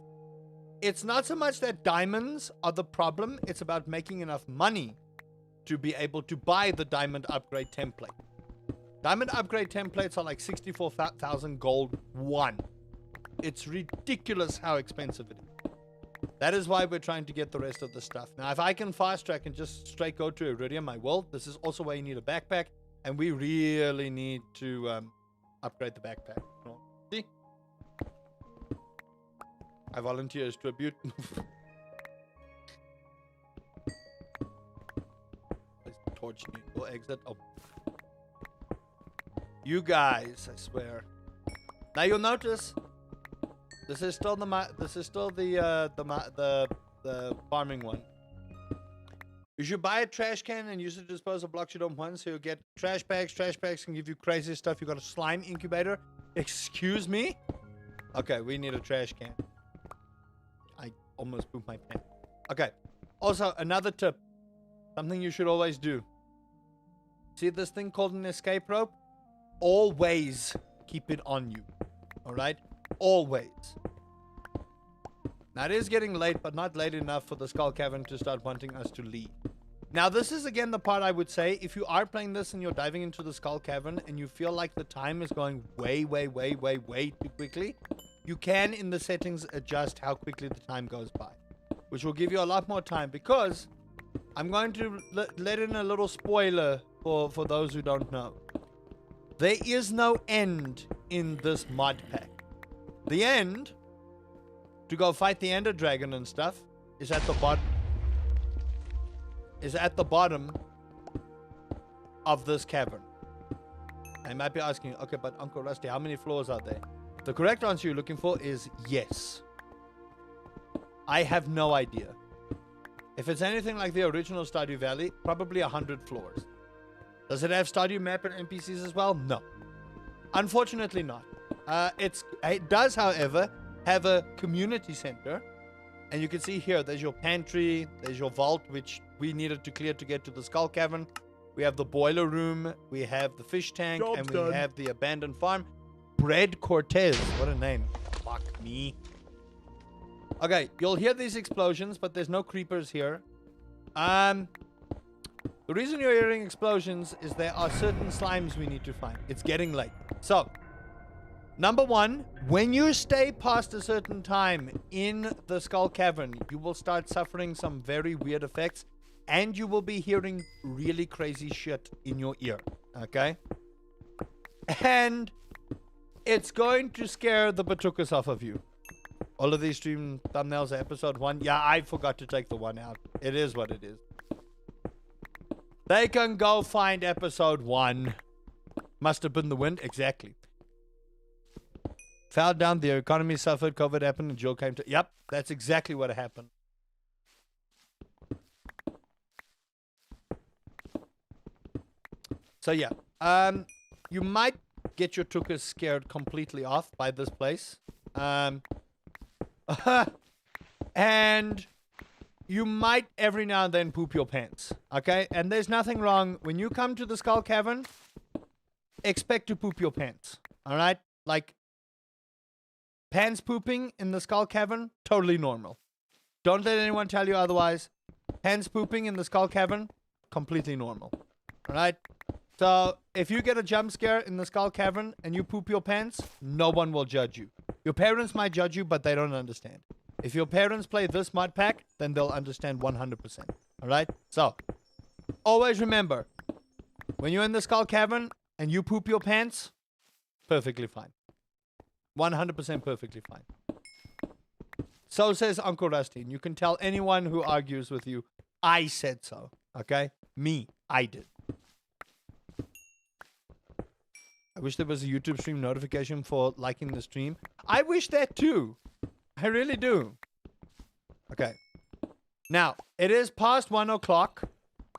It's not so much that diamonds are the problem, it's about making enough money to be able to buy the diamond upgrade template. Diamond upgrade templates are like 64,000 gold one. It's ridiculous how expensive it is. That is why we're trying to get the rest of the stuff. Now, if I can fast track and just straight go to iridium, I will. This is also why you need a backpack, and we really need to upgrade the backpack. See? I volunteer as tribute. Torch will exit. Oh. You guys, I swear. Now you'll notice this is still the farming one. You should buy a trash can and use it to dispose of blocks you don't want, so you'll get trash bags. Trash bags can give you crazy stuff. You got a slime incubator. Excuse me? Okay, we need a trash can. I almost pooped my pants. Okay. Also, another tip. Something you should always do. See this thing called an escape rope? Always keep it on you. Alright? Always. Now, it is getting late, but not late enough for the Skull Cavern to start wanting us to leave. Now, this is again the part I would say, if you are playing this and you're diving into the Skull Cavern and you feel like the time is going way too quickly, you can, in the settings, adjust how quickly the time goes by, which will give you a lot more time, because I'm going to let in a little spoiler for those who don't know. There is no end in this mod pack. The end, to go fight the Ender Dragon and stuff, is at the bottom of this cavern. I might be asking, okay, but Uncle Rusty, how many floors are there? The correct answer you're looking for is yes. I have no idea. If it's anything like the original Stardew Valley, probably 100 floors. Does it have Stardew Map and NPCs as well? No. Unfortunately not. It does, however, have a community center. And you can see here, there's your pantry, there's your vault, which we needed to clear to get to the Skull Cavern. We have the boiler room, we have the fish tank, and we have the abandoned farm. Bread Cortez, what a name. Fuck me. Okay, you'll hear these explosions, but there's no creepers here. The reason you're hearing explosions is there are certain slimes we need to find. It's getting late. So, number one, when you stay past a certain time in the Skull Cavern, you will start suffering some very weird effects, and you will be hearing really crazy shit in your ear. Okay? And it's going to scare the batukas off of you. All of these stream thumbnails are episode 1. Yeah, I forgot to take the 1 out. It is what it is. They can go find episode 1. Must have been the wind. Exactly. Fell down, the economy suffered, COVID happened, and Joe came to... Yep, that's exactly what happened. So yeah, you might get your tukas scared completely off by this place. And you might every now and then poop your pants. Okay? And there's nothing wrong. When you come to the Skull Cavern, expect to poop your pants. Alright? Like, pants pooping in the Skull Cavern, totally normal. Don't let anyone tell you otherwise. Pants pooping in the Skull Cavern, completely normal. Alright? So, if you get a jump scare in the Skull Cavern and you poop your pants, no one will judge you. Your parents might judge you, but they don't understand. If your parents play this mod pack, then they'll understand 100%. Alright? So, Always remember, when you're in the skull cavern and you poop your pants, perfectly fine. 100% perfectly fine. So says Uncle Rusty. And you can tell anyone who argues with you, I said so. Okay? Me. I did. I wish there was a YouTube stream notification for liking the stream. I wish that too. I really do. Okay. Now, it is past 1 o'clock.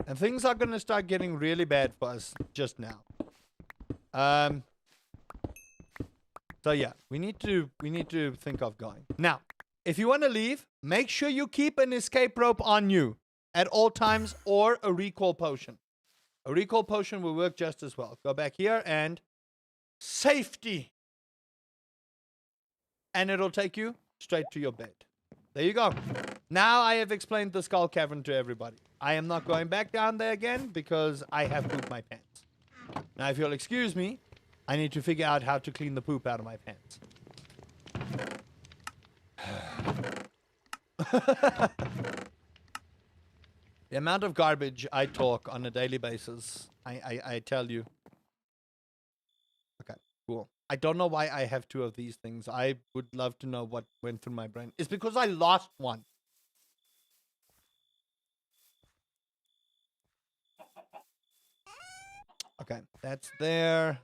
And things are going to start getting really bad for us just now. So yeah, we need to think of going. Now, if you want to leave, make sure you keep an escape rope on you at all times or a recall potion. A recall potion will work just as well. Go back here and safety. And it'll take you straight to your bed. There you go. Now I have explained the skull cavern to everybody. I am not going back down there again because I have pooped my pants. Now, if you'll excuse me, I need to figure out how to clean the poop out of my pants. The amount of garbage I talk on a daily basis, I tell you. Okay, cool. I don't know why I have 2 of these things. I would love to know what went through my brain. It's because I lost one. Okay, that's there.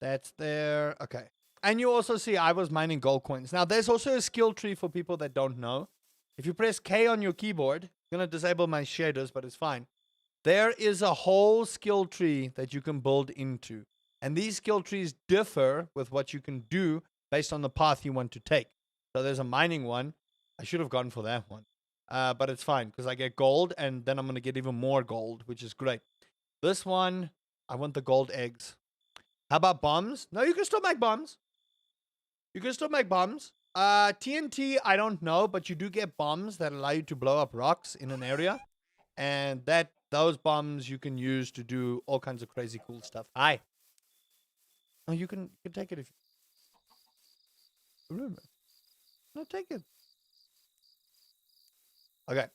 That's there. Okay. And you also see I was mining gold coins. Now, there's also a skill tree for people that don't know. If you press K on your keyboard, it's going to disable my shaders, but it's fine. There is a whole skill tree that you can build into. And these skill trees differ with what you can do based on the path you want to take. So there's a mining one. I should have gone for that one. But it's fine because I get gold and then I'm going to get even more gold, which is great. This one, I want the gold eggs. How about bombs? No, you can still make bombs. You can still make bombs. TNT, I don't know, but you do get bombs that allow you to blow up rocks in an area. And those bombs you can use to do all kinds of crazy cool stuff. Hi. Oh, you can take it if you... No, take it. Okay.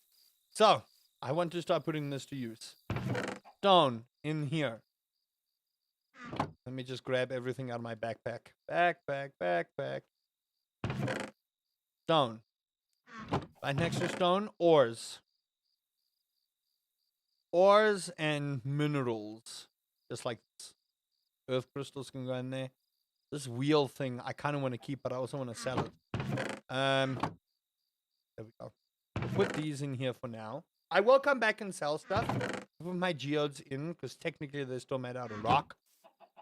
So, I want to start putting this to use. Stone in here. Let me just grab everything out of my backpack. Backpack. Stone. Right next to stone, ores. Ores and minerals. Just like this. Earth crystals can go in there. This wheel thing, I kind of want to keep, but I also want to sell it. There we go. I'll put these in here for now. I will come back and sell stuff. Put my geodes in, because technically they're still made out of rock.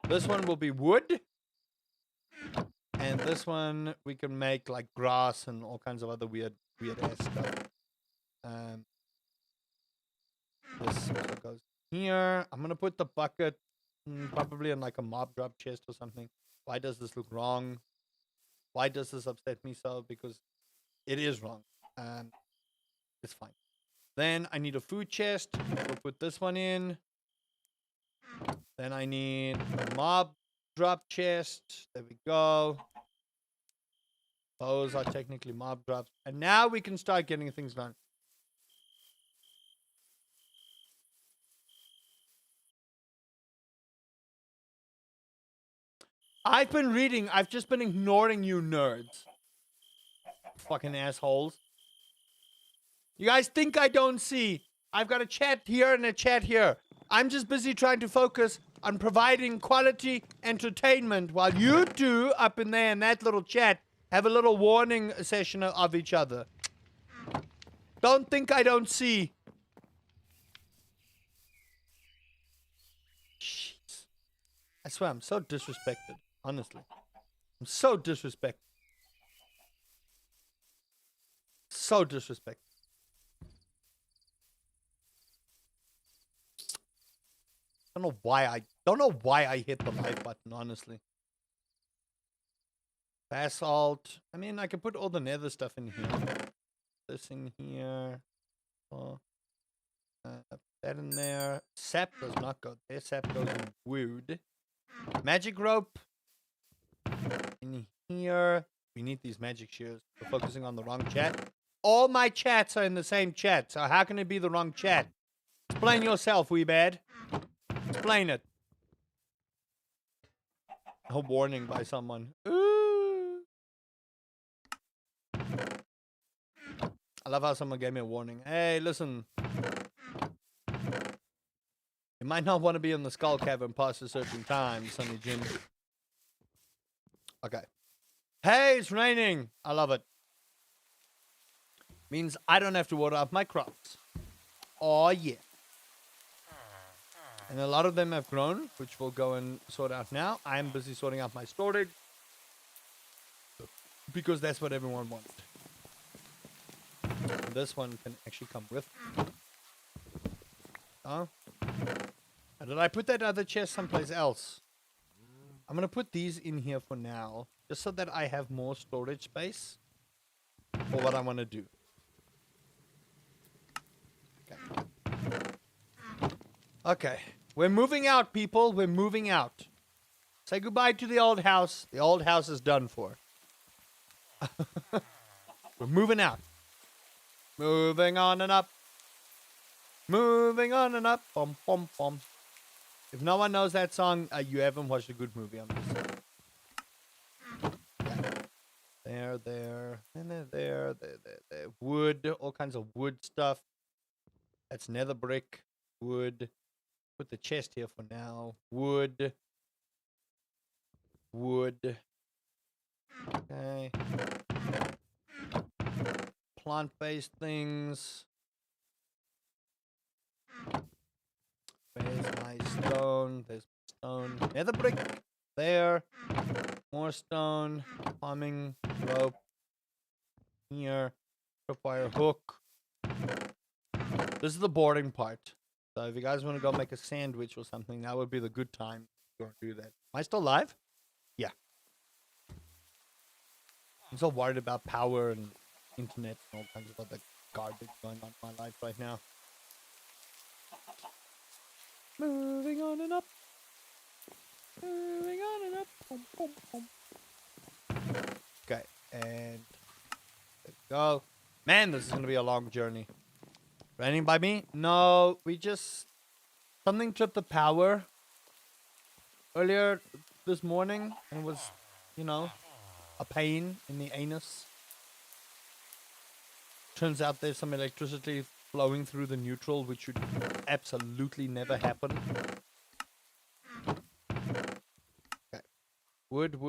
This one will be wood. And this one we can make like grass and all kinds of other weird ass stuff. This also goes here. I'm gonna put the bucket probably in like a mob drop chest or something. Why does this look wrong? Why does this upset me so? Because it is wrong. It's fine. Then I need a food chest. We'll put this one in. Then I need a mob drop chest. There we go. Those are technically mob drops. And now we can start getting things done. I've been reading. I've just been ignoring you nerds. Fucking assholes. You guys think I don't see. I've got a chat here and a chat here. I'm just busy trying to focus on providing quality entertainment while you two up in there in that little chat have a little warning session of each other. Don't think I don't see. Jeez. I swear I'm so disrespected. Honestly. I'm so disrespected. So disrespected. Don't know why I hit the like button, honestly. Basalt. I mean, I can put all the nether stuff in here. This in here. Oh. That in there. Sap does not go there. Sap goes in wood. Magic rope. In here. We need these magic shears. We're focusing on the wrong chat. All my chats are in the same chat. So how can it be the wrong chat? Explain yourself, wee bad. Explain it. A warning by someone. Ooh. I love how someone gave me a warning. Hey, listen. You might not want to be in the skull cavern past a certain time, Sonny Jim. Okay. Hey, it's raining. I love it. Means I don't have to water up my crops. Oh, yeah. And a lot of them have grown, which we'll go and sort out now. I'm busy sorting out my storage. Because that's what everyone wanted. And this one can actually come with. Oh. Did I put that other chest someplace else? I'm going to put these in here for now. Just so that I have more storage space. For what I want to do. Okay. Okay. We're moving out, people. We're moving out. Say goodbye to the old house. The old house is done for. We're moving out. Moving on and up. Moving on and up. Bum, bum, bum. If no one knows that song, you haven't watched a good movie on this. There. And there. Wood. All kinds of wood stuff. That's nether brick. Wood. Put the chest here for now. Wood. Okay. Plant-based things. Where's my stone? There's stone. Nether brick. There. More stone. Plumbing. Rope. Here. Tripwire hook. This is the boarding part. So if you guys want to go make a sandwich or something, that would be the good time to go do that. Am I still live? Yeah. I'm so worried about power and internet and all kinds of other garbage going on in my life right now. Moving on and up. Moving on and up. Boom, boom, boom. Okay, and there we go. Man, this is going to be a long journey. Raining by me? No, we just... Something tripped the power earlier this morning and it was, you know, a pain in the anus. Turns out there's some electricity flowing through the neutral, which should absolutely never happen. Okay. Wood.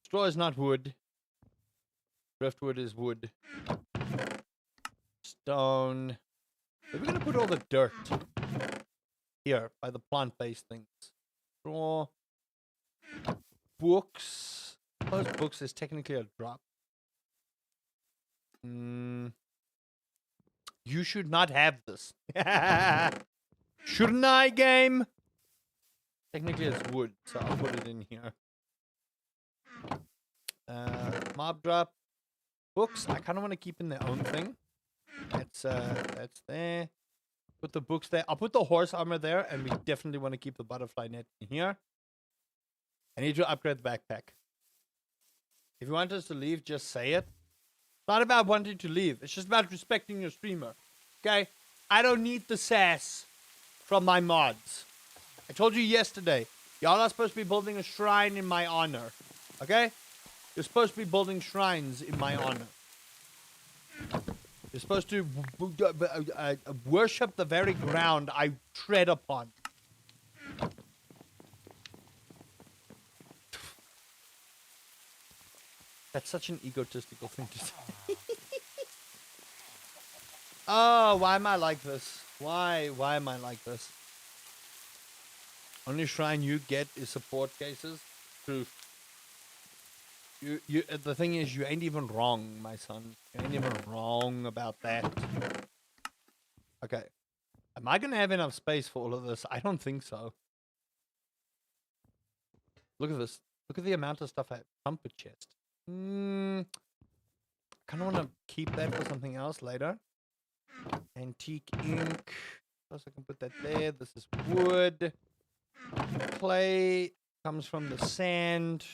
Straw is not wood. Driftwood is wood. Stone. We're going to put all the dirt here by the plant-based things. Straw. Books. Those books is technically a drop. You should not have this. Shouldn't I, game? Technically it's wood, so I'll put it in here. Mob drop. Books, I kind of want to keep in their own thing. That's there. Put the books there. I'll put the horse armor there, and we definitely want to keep the butterfly net in here. I need to upgrade the backpack. If you want us to leave, just say it. It's not about wanting to leave. It's just about respecting your streamer. Okay? I don't need the sass from my mods. I told you yesterday. Y'all are supposed to be building a shrine in my honor. Okay? You're supposed to be building shrines in my honor. You're supposed to worship the very ground I tread upon. That's such an egotistical thing to say. Oh, why am I like this? Why am I like this? Only shrine you get is support cases. Truth. The thing is, you ain't even wrong, my son. You ain't even wrong about that. Okay. Am I gonna have enough space for all of this? I don't think so. Look at this. Look at the amount of stuff I have. Trumpet chest. Kind of want to keep that for something else later. Antique ink. Also, I can put that there. This is wood. Clay comes from the sand.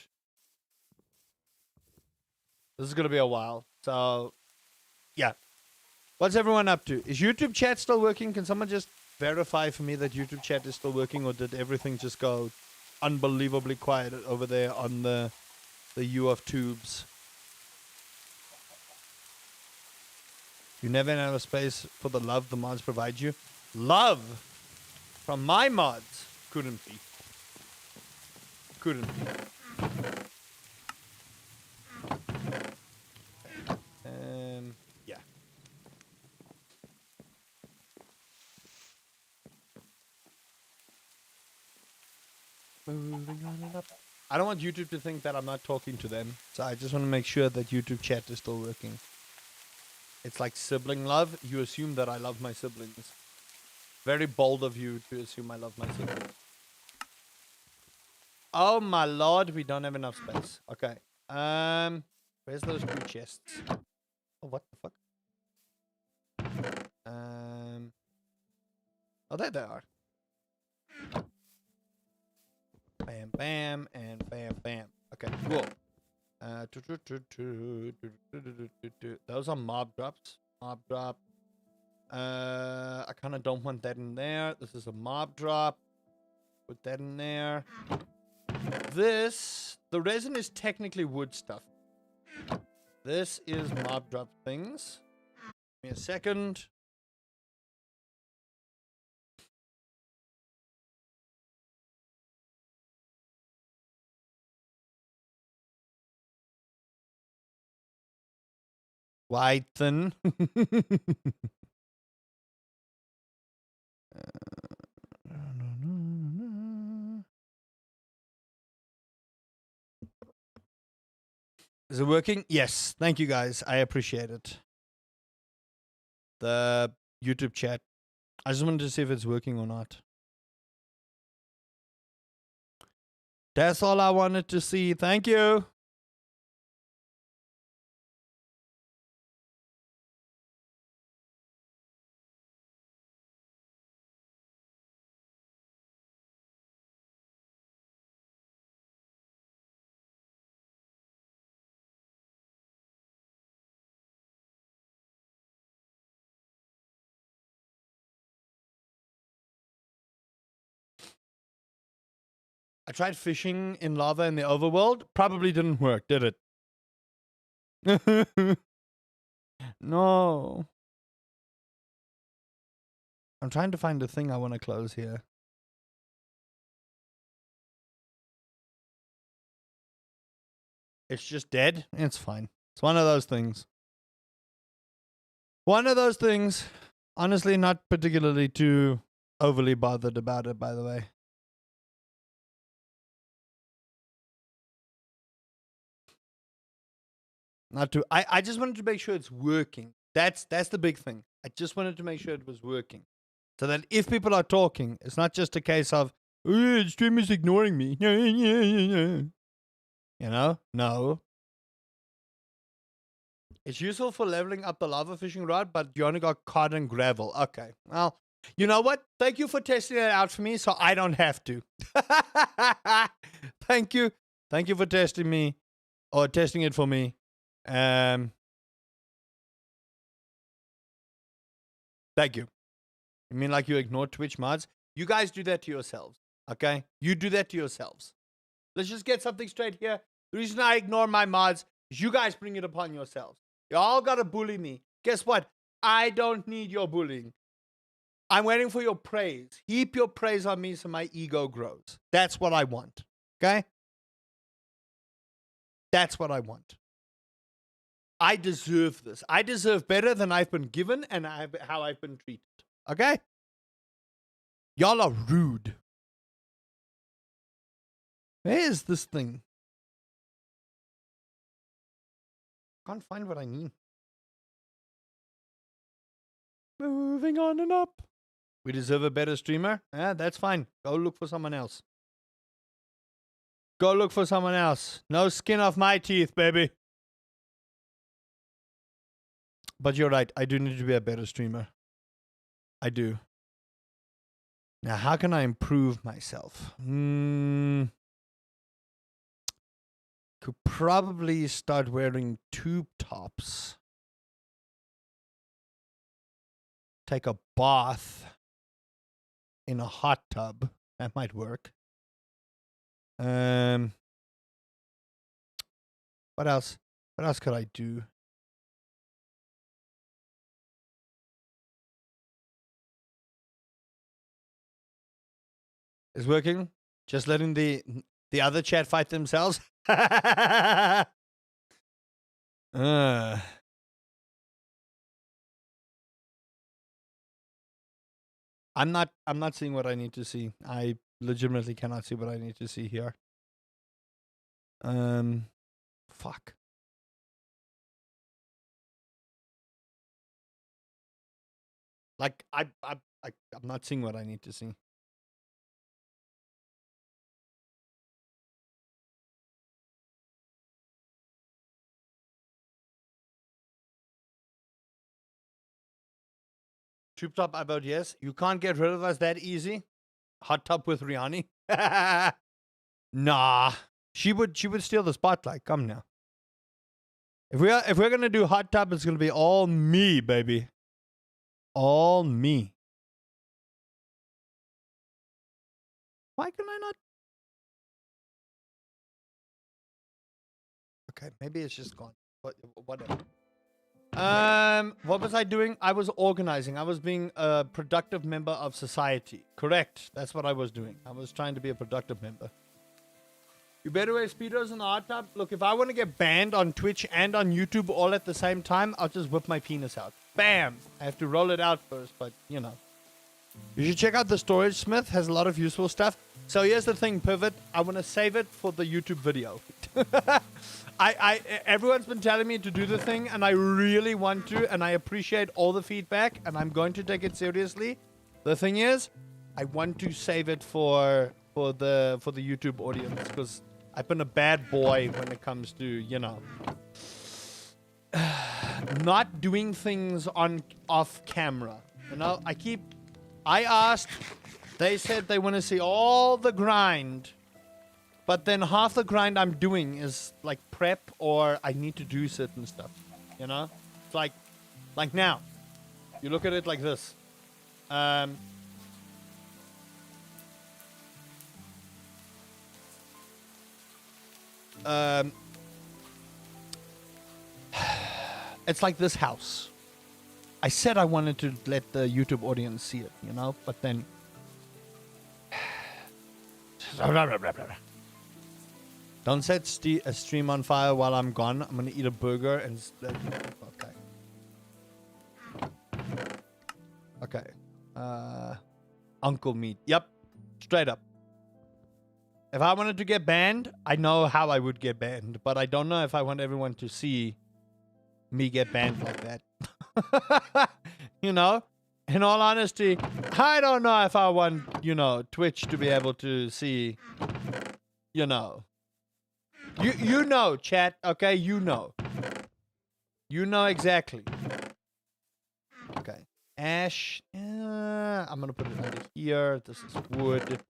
This is going to be a while. So, yeah. What's everyone up to? Is YouTube chat still working? Can someone just verify for me that YouTube chat is still working, or did everything just go unbelievably quiet over there on the U of tubes? You never have a space for the love the mods provide you. Love from my mods couldn't be. Couldn't be. Yeah. Moving on and up. I don't want YouTube to think that I'm not talking to them, so I just want to make sure that YouTube chat is still working. It's like sibling love. You assume that I love my siblings. Very bold of you to assume I love my siblings. Oh my lord, we don't have enough space. Okay. Where's those two chests? Oh, what the fuck? Oh, there they are. Bam, bam, and bam, bam. Okay, cool. Those are mob drops. Mob drop. I kind of don't want that in there. This is a mob drop. Put that in there. This, the resin is technically wood stuff. This is mob drop things. Give me a second. Wide thin. Is it working? Yes. Thank you guys. I appreciate it. The YouTube chat. I just wanted to see if it's working or not. That's all I wanted to see. Thank you. I tried fishing in lava in the overworld. Probably didn't work, did it? No. I'm trying to find the thing I want to close here. It's just dead. It's fine. It's one of those things. One of those things. Honestly, not particularly too overly bothered about it, by the way. Not too. I just wanted to make sure it's working. That's the big thing. I just wanted to make sure it was working. So that if people are talking, it's not just a case of, oh, the stream is ignoring me. You know? No. It's useful for leveling up the lava fishing rod, but you only got cod and gravel. Okay. Well, you know what? Thank you for testing it out for me so I don't have to. Thank you. Thank you for testing me. Or testing it for me. Thank you. You mean like you ignore Twitch mods? You guys do that to yourselves. Okay? You do that to yourselves. Let's just get something straight here. The reason I ignore my mods is you guys bring it upon yourselves. You all gotta bully me. Guess what? I don't need your bullying. I'm waiting for your praise. Heap your praise on me so my ego grows. That's what I want. Okay? That's what I want. I deserve this. I deserve better than I've been given and how I've been treated. Okay? Y'all are rude. Where is this thing? Can't find what I need. Moving on and up. We deserve a better streamer? Yeah, that's fine. Go look for someone else. Go look for someone else. No skin off my teeth, baby. But you're right. I do need to be a better streamer. I do. Now, how can I improve myself? Could probably start wearing tube tops. take a bath in a hot tub. That might work. What else? What else could I do? It's working. Just letting the other chat fight themselves. I'm not seeing what I need to see. I legitimately cannot see what I need to see here. Fuck. Like I'm not seeing what I need to see. Tube top, I vote yes. You can't get rid of us that easy. Hot tub with Rihanna. Nah, she would steal the spotlight. Come now. If we're gonna do hot tub, it's gonna be all me, baby. All me. Why can I not? Okay, maybe it's just gone. Whatever. What was I doing? I was organizing. I was being a productive member of society. Correct. That's what I was doing. I was trying to be a productive member. You better wear Speedos in the hot tub. Look, if I want to get banned on Twitch and on YouTube all at the same time, I'll just whip my penis out. Bam! I have to roll it out first, but, you know. You should check out the Storage Smith. Has a lot of useful stuff. So here's the thing, Pivot. I want to save it for the YouTube video. Everyone's been telling me to do the thing, and I really want to, and I appreciate all the feedback, and I'm going to take it seriously. The thing is, I want to save it for the YouTube audience, because I've been a bad boy when it comes to, you know, not doing things off camera. You know, I asked, they said they want to see all the grind, but then half the grind I'm doing is like prep, or I need to do certain stuff, you know? It's like now, you look at it like this. It's like this house. I said I wanted to let the YouTube audience see it, you know, but then don't set a stream on fire while I'm gone. I'm gonna eat a burger and okay. Uncle meat. Yep, straight up. If I wanted to get banned, I know how I would get banned, but I don't know if I want everyone to see me get banned like that. You know, in all honesty, I don't know if I want, you know, Twitch to be able to see, you know, you know, chat, okay, you know exactly. Okay, ash, I'm gonna put it under here. This is wood.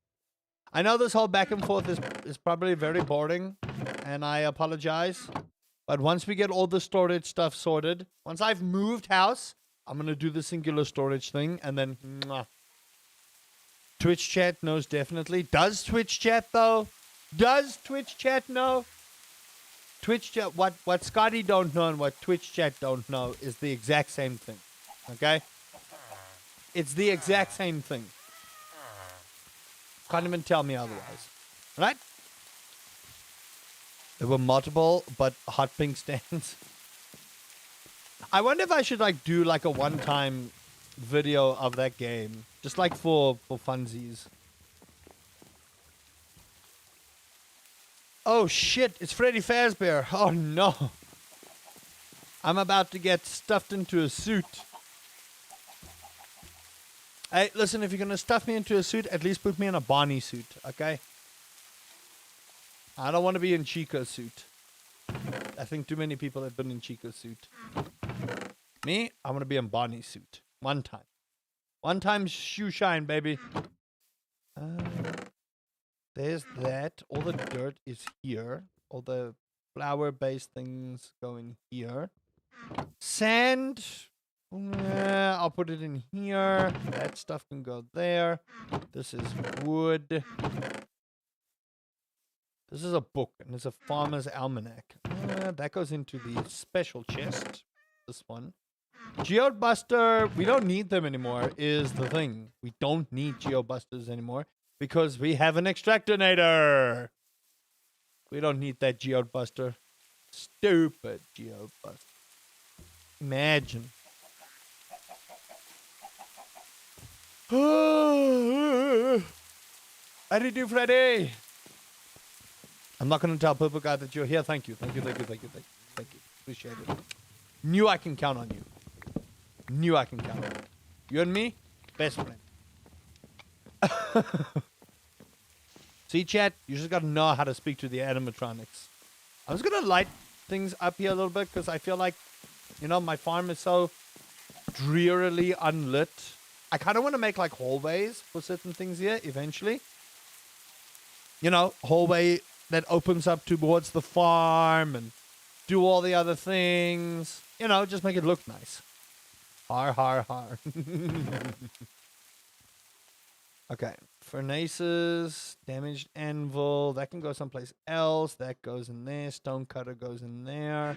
I know this whole back and forth is probably very boring, and I apologize. But once we get all the storage stuff sorted, once I've moved house, I'm going to do the singular storage thing, and then Twitch chat knows definitely. Does Twitch chat, though? Does Twitch chat know? Twitch chat, what Scotty don't know and what Twitch chat don't know is the exact same thing. Okay? It's the exact same thing. Can't even tell me otherwise. Right? There were multiple, but hot pink stands. I wonder if I should like do like a one-time video of that game, just like for funsies. Oh shit! It's Freddy Fazbear. Oh no! I'm about to get stuffed into a suit. Hey, listen, if you're gonna stuff me into a suit, at least put me in a Barney suit, okay? I don't want to be in Chico's suit. I think too many people have been in Chico's suit. Me, I want to be in Barney's suit. One time. One time shoe shine, baby. There's that. All the dirt is here. All the flower-based things go in here. Sand. I'll put it in here. That stuff can go there. This is wood. This is a book, and it's a farmer's almanac. That goes into the special chest. This one. Geobuster, we don't need them anymore, is the thing. We don't need geobusters anymore because we have an extractinator. We don't need that geobuster. Stupid geobuster. Imagine. How do you do, Freddy? I'm not going to tell Purple Guy that you're here. Thank you. Thank you. Thank you. Thank you. Thank you. Thank you. Appreciate it. Knew I can count on you. Knew I can count on you. You and me, best friend. See, chat, you just got to know how to speak to the animatronics. I was going to light things up here a little bit because I feel like, you know, my farm is so drearily unlit. I kind of want to make like hallways for certain things here eventually. You know, hallway that opens up towards the farm and do all the other things. You know, just make it look nice. Har, har, har. Okay. Furnaces, damaged anvil. That can go someplace else. That goes in there. Stone cutter goes in there.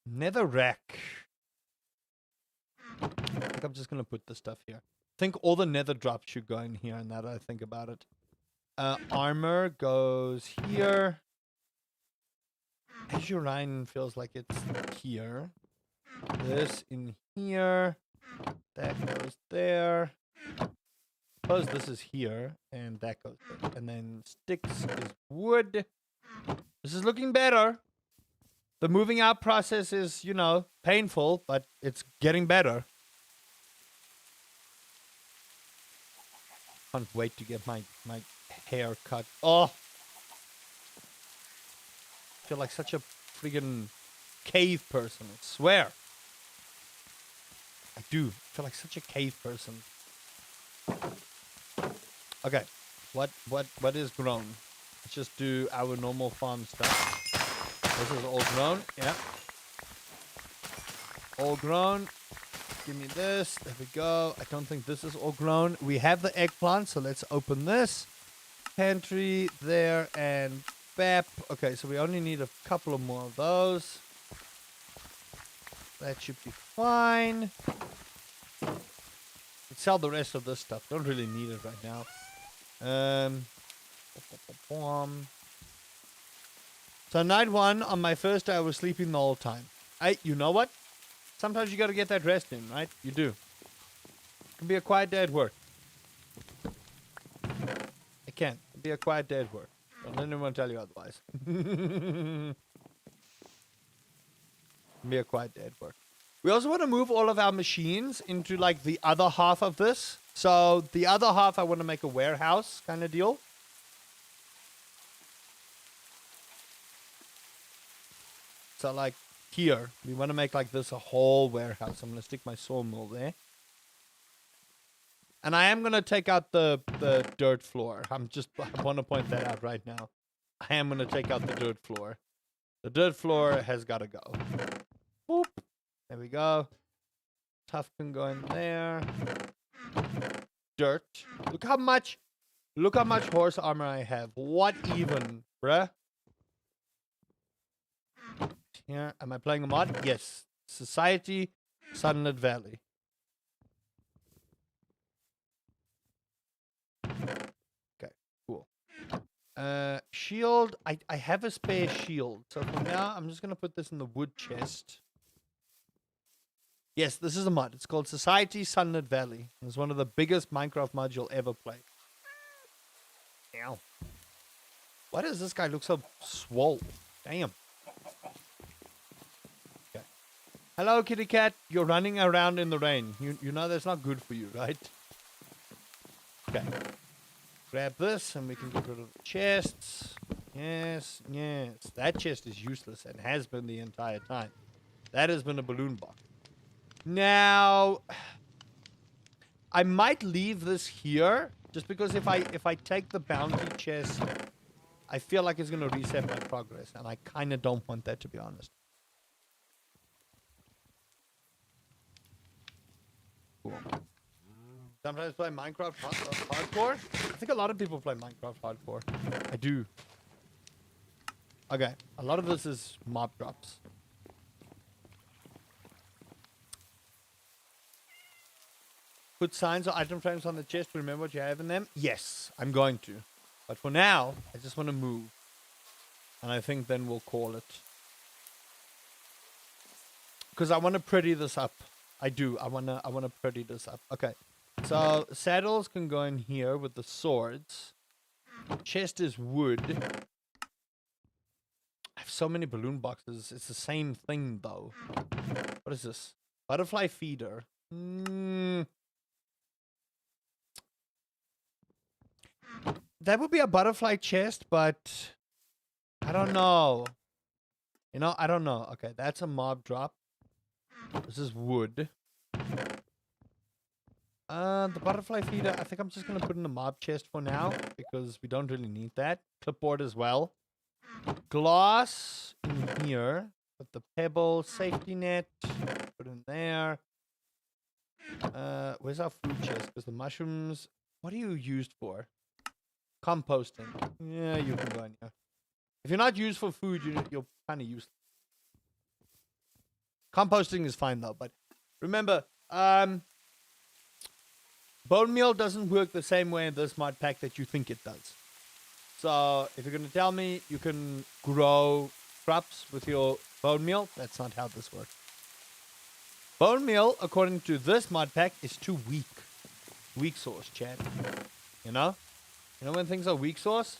Nether rack. I think I'm just going to put this stuff here. I think all the nether drops should go in here, now that I think about it. Armor goes here. Azurine feels like it's here. This in here. That goes there. Suppose this is here, and that goes there. And then sticks is wood. This is looking better. The moving out process is, you know, painful, but it's getting better. Can't wait to get my hair cut. Oh! I feel like such a friggin' cave person, I swear. I do. I feel like such a cave person. Okay. What is grown? Let's just do our normal farm stuff. This is all grown. Yeah. All grown. Give me this. There we go. I don't think this is all grown. We have the eggplant, so let's open this. Pantry there and bap. Okay, so we only need a couple of more of those. That should be fine. Let's sell the rest of this stuff. Don't really need it right now. So night one, on my first day, I was sleeping the whole time. Hey, you know what? Sometimes you gotta get that rest in, right? You do. It can be a quiet day at work. It can. Be a quiet day at work. Don't let anyone tell you otherwise. Be a quiet day at work. We also want to move all of our machines into like the other half of this. So the other half I want to make a warehouse kind of deal. So like here, we want to make like this a whole warehouse. I'm going to stick my sawmill there. And I am going to take out the dirt floor. I want to point that out right now. I am going to take out the dirt floor. The dirt floor has got to go. Boop. There we go. Tough can go in there. Dirt. Look how much horse armor I have. What even, bruh? Here, am I playing a mod? Yes. Society, Sunlit Valley. Okay, cool. Shield. I have a spare shield. So for now, I'm just going to put this in the wood chest. Yes, this is a mod. It's called Society Sunlit Valley. It's one of the biggest Minecraft mods you'll ever play. Ow. Why does this guy look so swole? Damn. Okay. Hello, kitty cat. You're running around in the rain. You know that's not good for you, right? Okay. Grab this and we can get rid of the chests. Yes, yes. That chest is useless and has been the entire time. That has been a balloon box. Now, I might leave this here just because if I take the bounty chest, I feel like it's going to reset my progress, and I kind of don't want that, to be honest. Cool. Sometimes play Minecraft hardcore. I think a lot of people play Minecraft hardcore. I do. Okay, a lot of this is mob drops. Put signs or item frames on the chest to remember what you have in them. Yes, I'm going to. But for now, I just want to move. And I think then we'll call it. Because I want to pretty this up. I do. I wanna pretty this up. Okay. So saddles can go in here with the swords. Chest is wood. I have so many balloon boxes. It's the same thing though. What is this? Butterfly feeder. That would be a butterfly chest, but I don't know. You know, I don't know. Okay, that's a mob drop. This is wood. The butterfly feeder, I think I'm just going to put in the mob chest for now because we don't really need that. Clipboard as well. Glass in here. Put the pebble, safety net. Put in there. Where's our food chest? Because the mushrooms, what are you used for? Composting. Yeah, you can go in here. If you're not used for food, you're kind of useless. Composting is fine though, but remember, bone meal doesn't work the same way in this mod pack that you think it does. So if you're going to tell me you can grow crops with your bone meal, that's not how this works. Bone meal, according to this mod pack, is too weak. Weak sauce, Chad. You know? You know when things are weak sauce?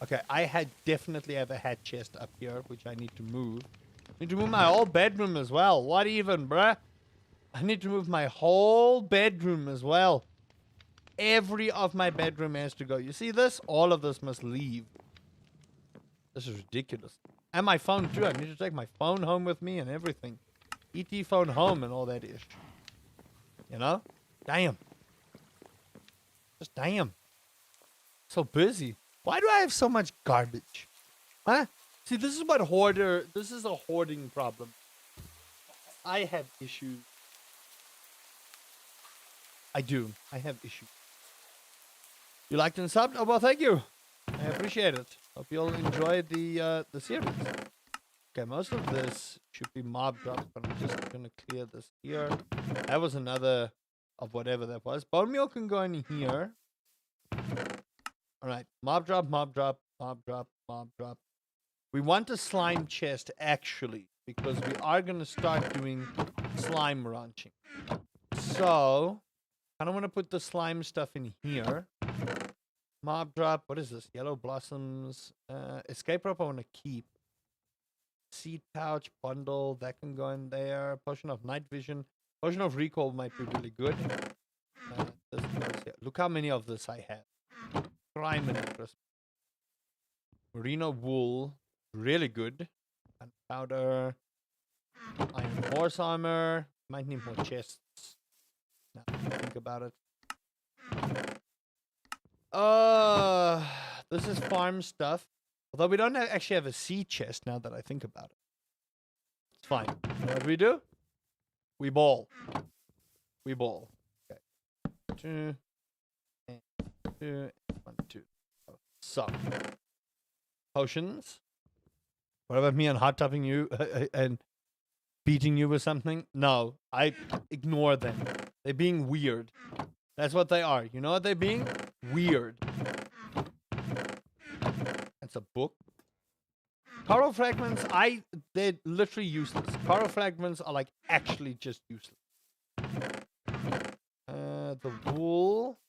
Okay, I had definitely have a hat chest up here, which I need to move. I need to move my whole bedroom as well. What even, bruh? I need to move my whole bedroom as well. Every of my bedroom has to go. You see this? All of this must leave. This is ridiculous. And my phone too. I need to take my phone home with me and everything. ET phone home and all that ish. You know? Damn. Just damn. So busy. Why do I have so much garbage? Huh? See, this is what this is a hoarding problem. I have issues. I do. I have issues. You liked and subbed? Oh, well, thank you. I appreciate it. Hope you'll enjoy the series. Okay, most of this should be mob drops, but I'm just going to clear this here. That was another of whatever that was. Bone meal can go in here. All right. Mob drop, mob drop, mob drop, mob drop. We want a slime chest, actually, because we are going to start doing slime ranching. So, I don't want to put the slime stuff in here. Mob drop. What is this? Yellow blossoms. Escape rope I want to keep. Seed pouch, bundle. That can go in there. Potion of night vision. Potion of recall might be really good. This goes here. Look how many of this I have. Crime and interest. Merino wool. Really good. Gunpowder. Iron horse armor. Might need more chests. Now think about it. This is farm stuff. Although we don't actually have a sea chest now that I think about it. It's fine. You know what we do? We ball. We ball. Okay. 2 and 2 and 1, 2. So. Potions. What about me on hot topping you and beating you with something? No, I ignore them. They're being weird. That's what they are. You know what they're being? Weird. That's a book. Coral fragments, they're literally useless. Coral fragments are like actually just useless. The wool.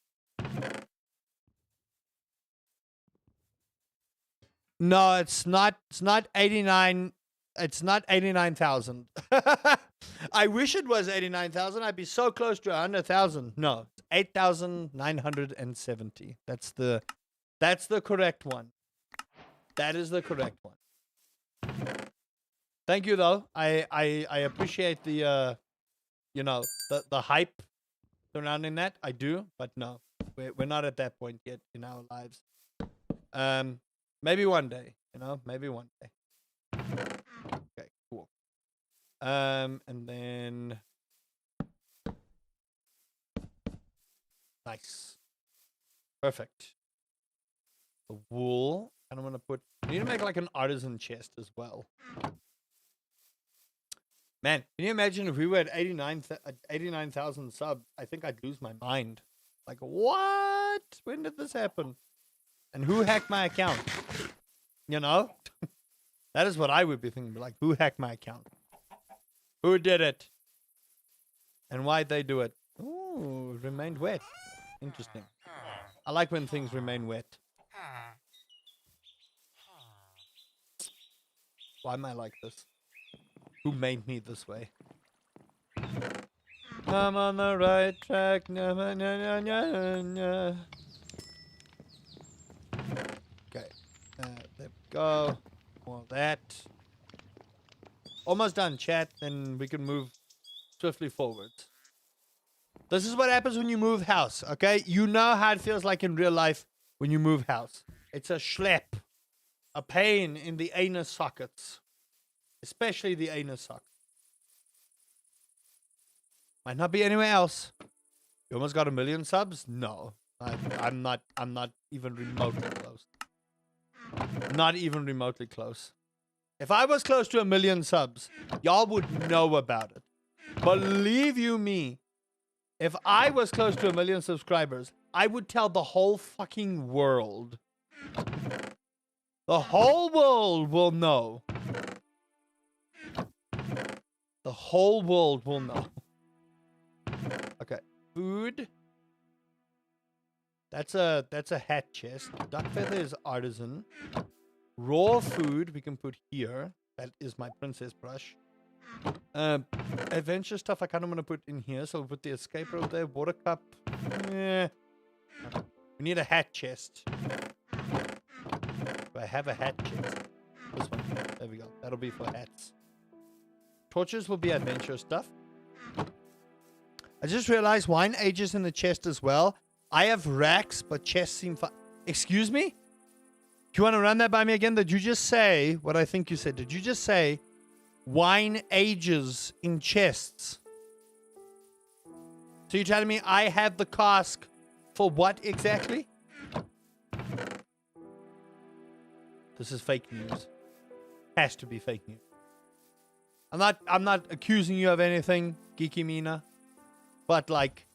No, it's not 89. It's not 89,000. I wish it was 89,000. I'd be so close to 100,000. No, it's 8,970. That's the correct one. That is the correct one. Thank you though. I appreciate the the hype surrounding that. I do, but no. We're not at that point yet in our lives. Maybe one day, maybe one day. Okay, cool. And then Nice. Perfect. The wool. And I'm going to put... I need to make like an artisan chest as well. Man, can you imagine if we were at 89,000 subs? I think I'd lose my mind. Like, what? When did this happen? And who hacked my account? You know? That is what I would be thinking. Like, who hacked my account? Who did it? And why'd they do it? Ooh, remained wet. Interesting. I like when things remain wet. Why am I like this? Who made me this way? I'm on the right track. Okay. There we go. More of that. Almost done, chat. Then we can move swiftly forward. This is what happens when you move house, okay? You know how it feels like in real life when you move house. It's a schlep. A pain in the anus sockets. Especially the anus socket. Might not be anywhere else. You almost got 1 million subs? No. I'm not even remotely close. Not even remotely close. If I was close to 1 million subs, y'all would know about it. Believe you me, if I was close to 1 million subscribers, I would tell the whole fucking world. The whole world will know. The whole world will know. Okay. Food. That's a hat chest. Duck feather is artisan. Raw food we can put here. That is my princess brush. Adventure stuff I kind of want to put in here. So we'll put the escape rope there. Water cup. Yeah. We need a hat chest. Do I have a hat chest? This one. There we go. That'll be for hats. Torches will be adventure stuff. I just realized wine ages in the chest as well. I have racks, but chests seem fine. Excuse me? Do you want to run that by me again? Did you just say what I think you said? Did you just say wine ages in chests? So you're telling me I have the cask for what exactly? This is fake news. Has to be fake news. I'm not accusing you of anything, Geeky Mina. But like,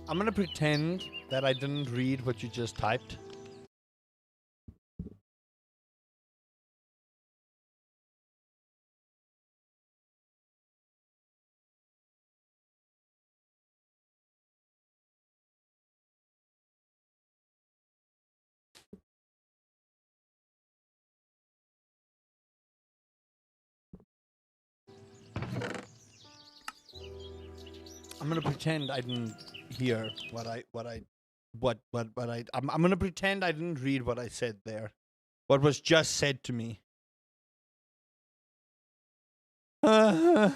I'm gonna pretend that I didn't read what you just typed. I'm gonna pretend I didn't hear I'm gonna pretend I didn't read what I said there. What was just said to me. I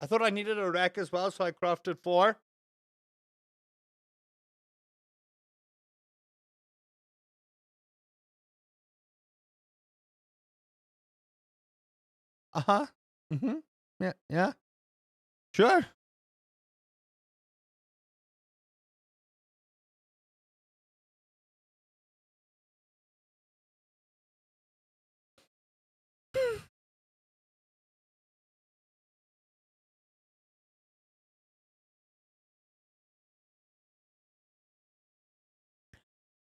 thought I needed a rack as well, so I crafted 4. Uh-huh. Mm-hmm. Yeah, yeah. Sure.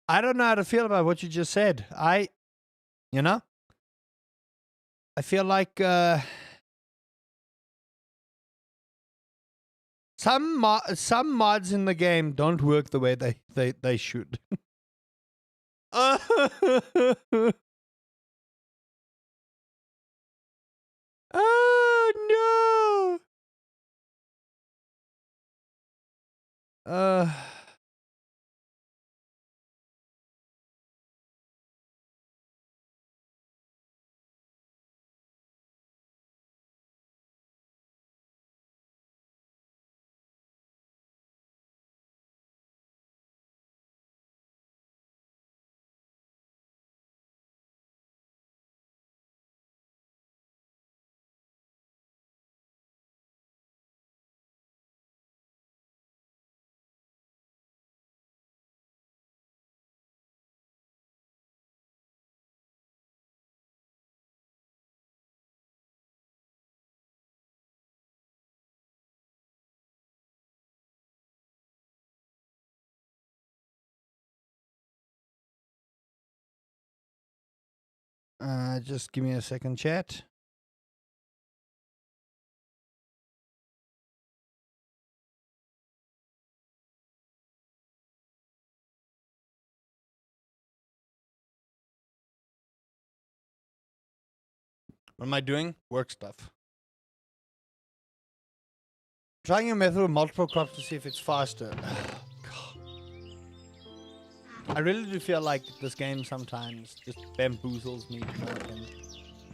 I don't know how to feel about what you just said. You know? I feel like some mods in the game don't work the way they should. Oh no! Uh, just give me a second, chat. What am I doing? Work stuff. Trying a method with multiple crops to see if it's faster. I really do feel like this game sometimes just bamboozles me to no end.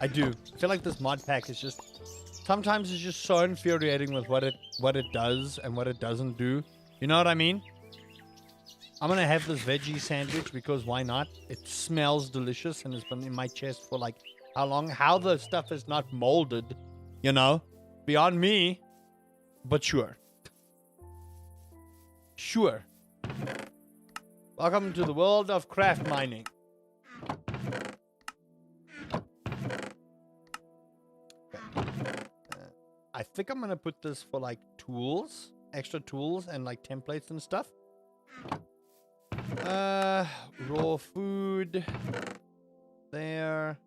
I do. I feel like this mod pack is just sometimes it's just so infuriating with what it does and what it doesn't do. You know what I mean? I'm gonna have this veggie sandwich because why not? It smells delicious and it's been in my chest for like how long? How the stuff is not molded, you know? Beyond me. But sure. Sure. Welcome to the world of craft mining. I think I'm gonna put this for like tools, extra tools and like templates and stuff. Raw food. There.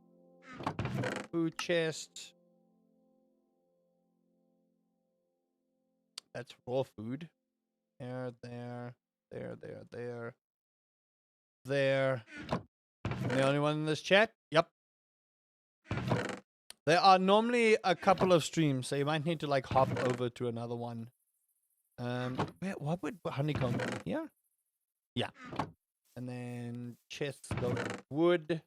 Food chest. That's raw food. There. There. I'm the only one in this chat? Yep. There are normally a couple of streams, so you might need to like hop over to another one. What would honeycomb be here? Yeah. And then chests go to wood.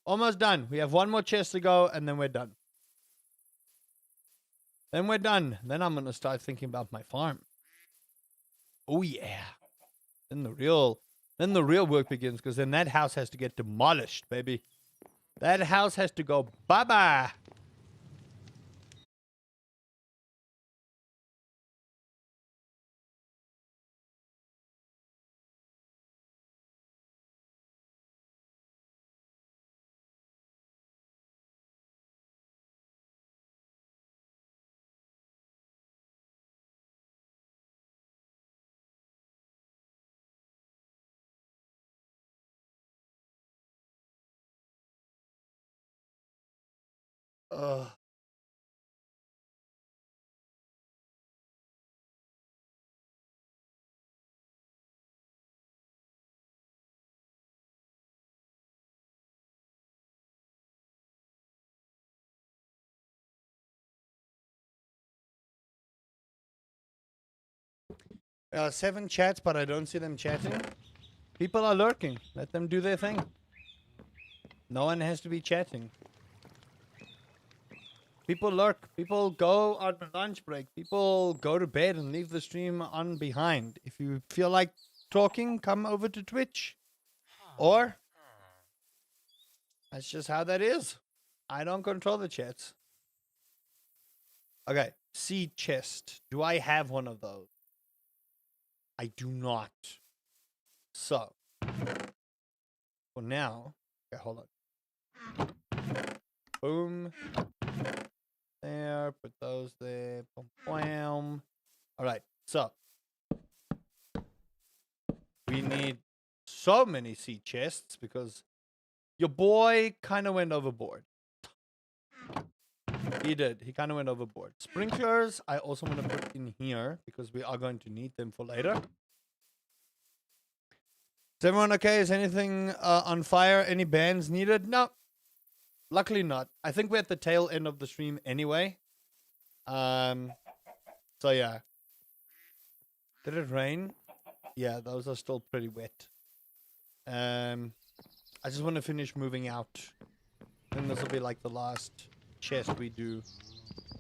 Almost done. We have one more chest to go, and then we're done. Then we're done. Then I'm gonna start thinking about my farm. Oh yeah. Then the real work begins, because then that house has to get demolished, baby. That house has to go bye-bye. 7 chats, but I don't see them chatting. People are lurking. Let them do their thing. No one has to be chatting. People lurk. People go on lunch break. People go to bed and leave the stream on behind. If you feel like talking, come over to Twitch. Or that's just how that is. I don't control the chats. Okay. Seed chest. Do I have one of those? I do not. So, for now, okay, hold on. Boom. There, put those there. Boom, bam. All right, so we need so many seed chests because your boy kind of went overboard. He did. He kind of went overboard. Sprinklers, I also want to put in here because we are going to need them for later. Is everyone okay? Is anything on fire? Any bands needed? No. Luckily not. I think we're at the tail end of the stream anyway. So yeah. Did it rain? Yeah, those are still pretty wet. I just want to finish moving out. I think this will be like the last chest we do.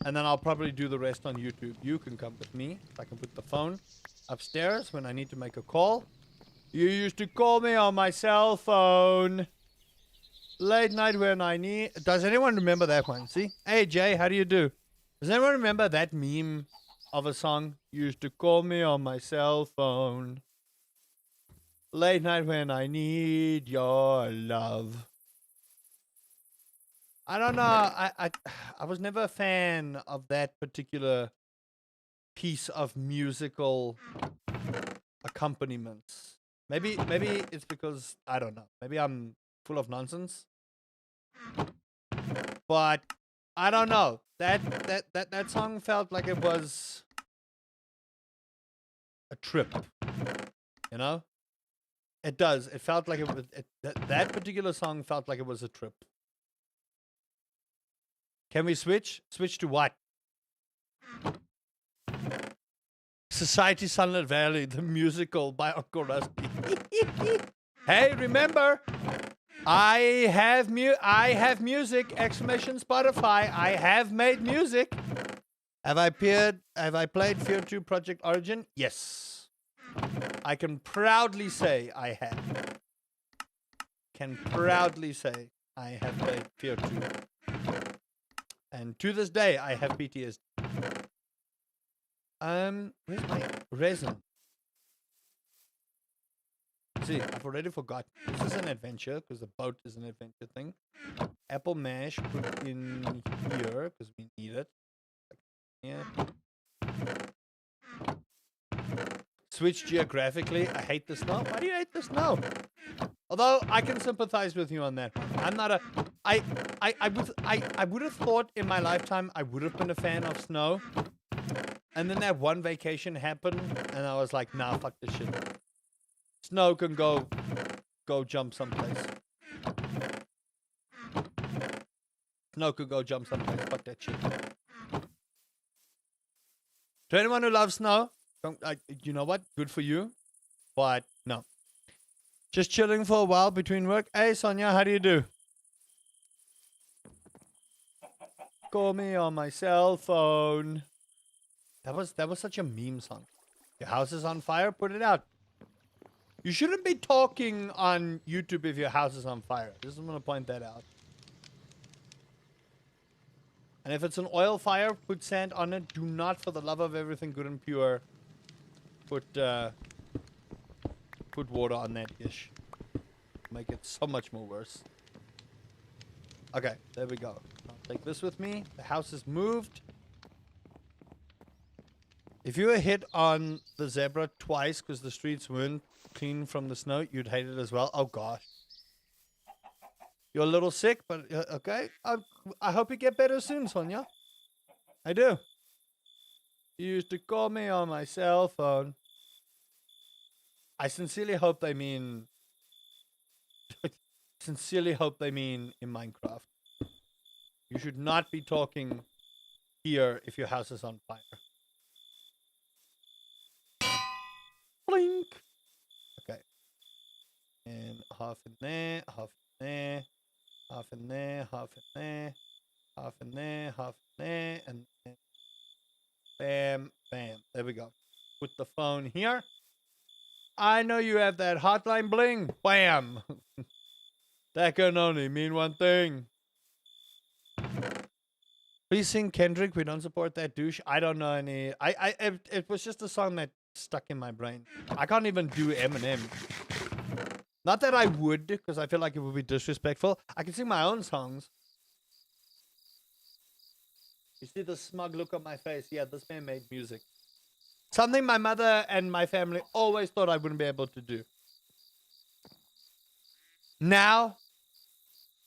And then I'll probably do the rest on YouTube. You can come with me. I can put the phone upstairs when I need to make a call. You used to call me on my cell phone. Late night when I need... Does anyone remember that one? See? Hey, Jay, how do you do? Does anyone remember that meme of a song? You used to call me on my cell phone. Late night when I need your love. I don't know. I was never a fan of that particular piece of musical accompaniments. Maybe it's because I don't know. Maybe I'm full of nonsense. But I don't know. That song felt like it was a trip. You know? It does. It felt like it was that particular song felt like it was a trip. Can we switch? Switch to what? Society Sunlit Valley, the musical by Uncle Rusty. Hey, remember, I have music! Exclamation Spotify. I have made music. Have I played Fear 2 Project Origin? Yes. I can proudly say I have. Can proudly say I have played Fear 2. And to this day, I have PTSD. Where's my resin? See, I've already forgotten. This is an adventure, because the boat is an adventure thing. Apple mash put in here, because we need it. Yeah. Switch geographically. I hate the snow. Why do you hate the snow? Although I can sympathize with you on that one. I'm not a... I would have thought in my lifetime I would have been a fan of snow. And then that one vacation happened, and I was like, nah, fuck this shit. Snow can go jump someplace. Snow could go jump someplace. Fuck that shit. To anyone who loves snow, you know what? Good for you. But no. Just chilling for a while between work. Hey, Sonia, how do you do? Call me on my cell phone. That was such a meme song. Your house is on fire? Put it out. You shouldn't be talking on YouTube if your house is on fire. Just want to point that out. And if it's an oil fire, put sand on it. Do not, for the love of everything good and pure, put water on that dish. Make it so much more worse. Okay, there we go. I'll take this with me. The house is moved. If you were hit on the zebra twice because the streets weren't clean from the snow, you'd hate it as well. Oh, gosh. You're a little sick, but okay. I hope you get better soon, Sonia. I do. You used to call me on my cell phone. I sincerely hope they mean... sincerely hope they mean in Minecraft. You should not be talking here if your house is on fire. Blink. Okay. And half in there, half in there, half in there, half in there, half in there, half in there, and then bam, bam. There we go. Put the phone here. I know you have that hotline bling. Bam. That can only mean one thing. Please sing Kendrick. We don't support that douche. I don't know any. It was just a song that stuck in my brain. I can't even do Eminem. Not that I would, because I feel like it would be disrespectful. I can sing my own songs. You see the smug look on my face? Yeah, this man made music. Something my mother and my family always thought I wouldn't be able to do. Now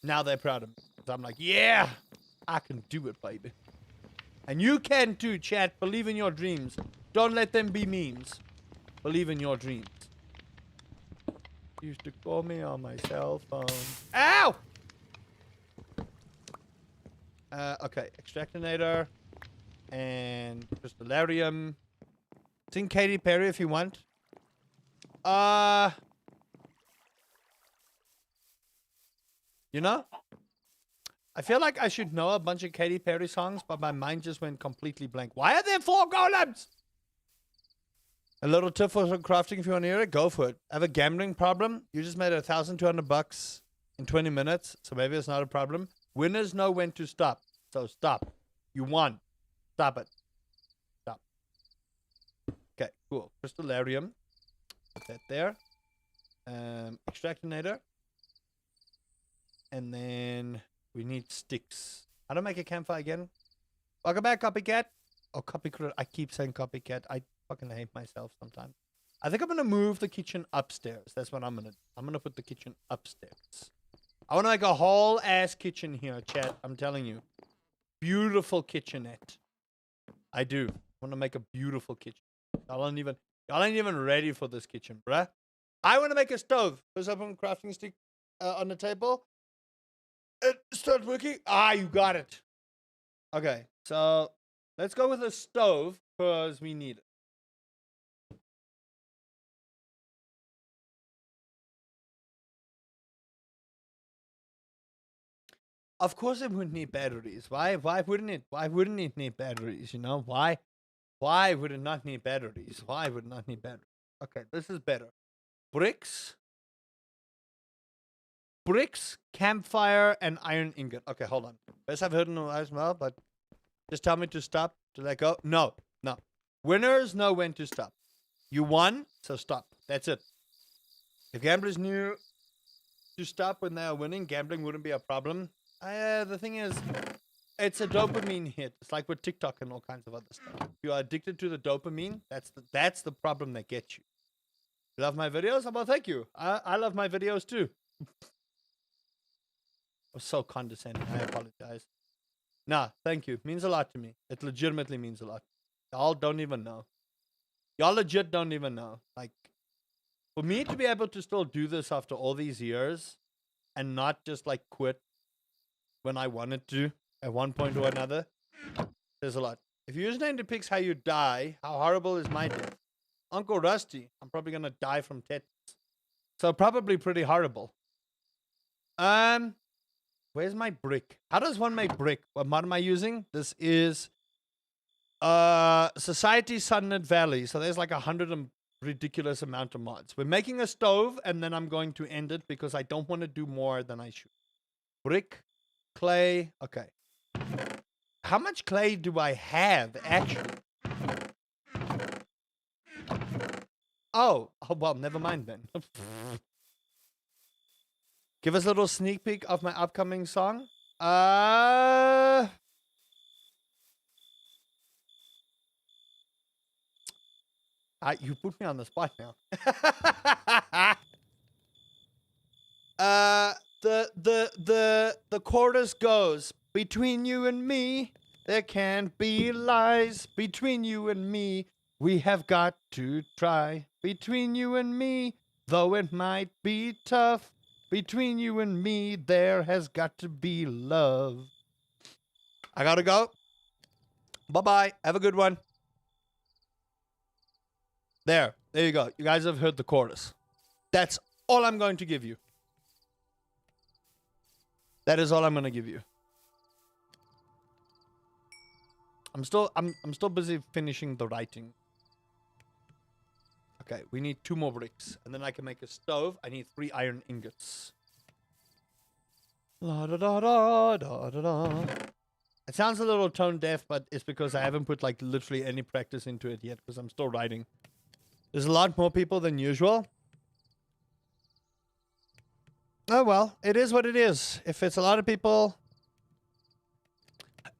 they're proud of me. So I'm like, yeah, I can do it, baby. And you can too, chat. Believe in your dreams. Don't let them be memes. Believe in your dreams. Used to call me on my cell phone. Ow! Okay, extractinator and crystallarium. Sing Katy Perry if you want. You know? I feel like I should know a bunch of Katy Perry songs, but my mind just went completely blank. Why are there 4 golems? A little tip for crafting if you want to hear it, go for it. I have a gambling problem. You just made $1,200 in 20 minutes, so maybe it's not a problem. Winners know when to stop. So stop. You won. Stop it. Stop. Okay, cool. Crystallarium. Put that there. Extractinator. And then we need sticks. How do I make a campfire again? Welcome back, copycat. Oh, copycat. I keep saying copycat. I fucking hate myself sometimes. I think I'm gonna move the kitchen upstairs. That's what I'm gonna put the kitchen upstairs. I wanna make a whole ass kitchen here, chat. I'm telling you. Beautiful kitchenette. I do. I wanna make a beautiful kitchen. Y'all ain't even ready for this kitchen, bruh. I wanna make a stove. First open crafting stick on the table. Start working. Ah, you got it. Okay, so let's go with a stove because we need it. Of course it would need batteries. Why wouldn't it? Why wouldn't it need batteries, you know? Why would it not need batteries? Why would it not need batteries? Okay, this is better. Bricks, campfire, and iron ingot. Okay, hold on. Best I've heard in a while as well, but just tell me to stop, to let go. No. Winners know when to stop. You won, so stop. That's it. If gamblers knew to stop when they are winning, gambling wouldn't be a problem. The thing is, it's a dopamine hit. It's like with TikTok and all kinds of other stuff. If you are addicted to the dopamine, that's the problem that gets you. You love my videos? Well, thank you. I love my videos too. I was so condescending. I apologize. Nah, thank you. Means a lot to me. It legitimately means a lot. Y'all don't even know. Y'all legit don't even know. Like, for me to be able to still do this after all these years and not just like quit when I wanted to at one point or another, there's a lot. If your username depicts how you die, how horrible is my death? Uncle Rusty. I'm probably gonna die from tetanus. So probably pretty horrible. Where's my brick? How does one make brick? What mod am I using? This is Society Sunlit Valley. So there's like 100 and ridiculous amount of mods. We're making a stove and then I'm going to end it because I don't want to do more than I should. Brick, clay. Okay. How much clay do I have actually? Oh, well, never mind then. Give us a little sneak peek of my upcoming song. You put me on the spot now. The chorus goes, between you and me, there can't be lies. Between you and me, we have got to try. Between you and me, though it might be tough, between you and me, there has got to be love. I gotta go. Bye-bye. Have a good one. There you go. You guys have heard the chorus. That's all I'm going to give you. That is all I'm going to give you. I'm still busy finishing the writing. Okay, we need 2 more bricks. And then I can make a stove. I need 3 iron ingots. La da da da da da da. It sounds a little tone deaf, but it's because I haven't put like literally any practice into it yet because I'm still writing. There's a lot more people than usual. Oh well, it is what it is. If it's a lot of people...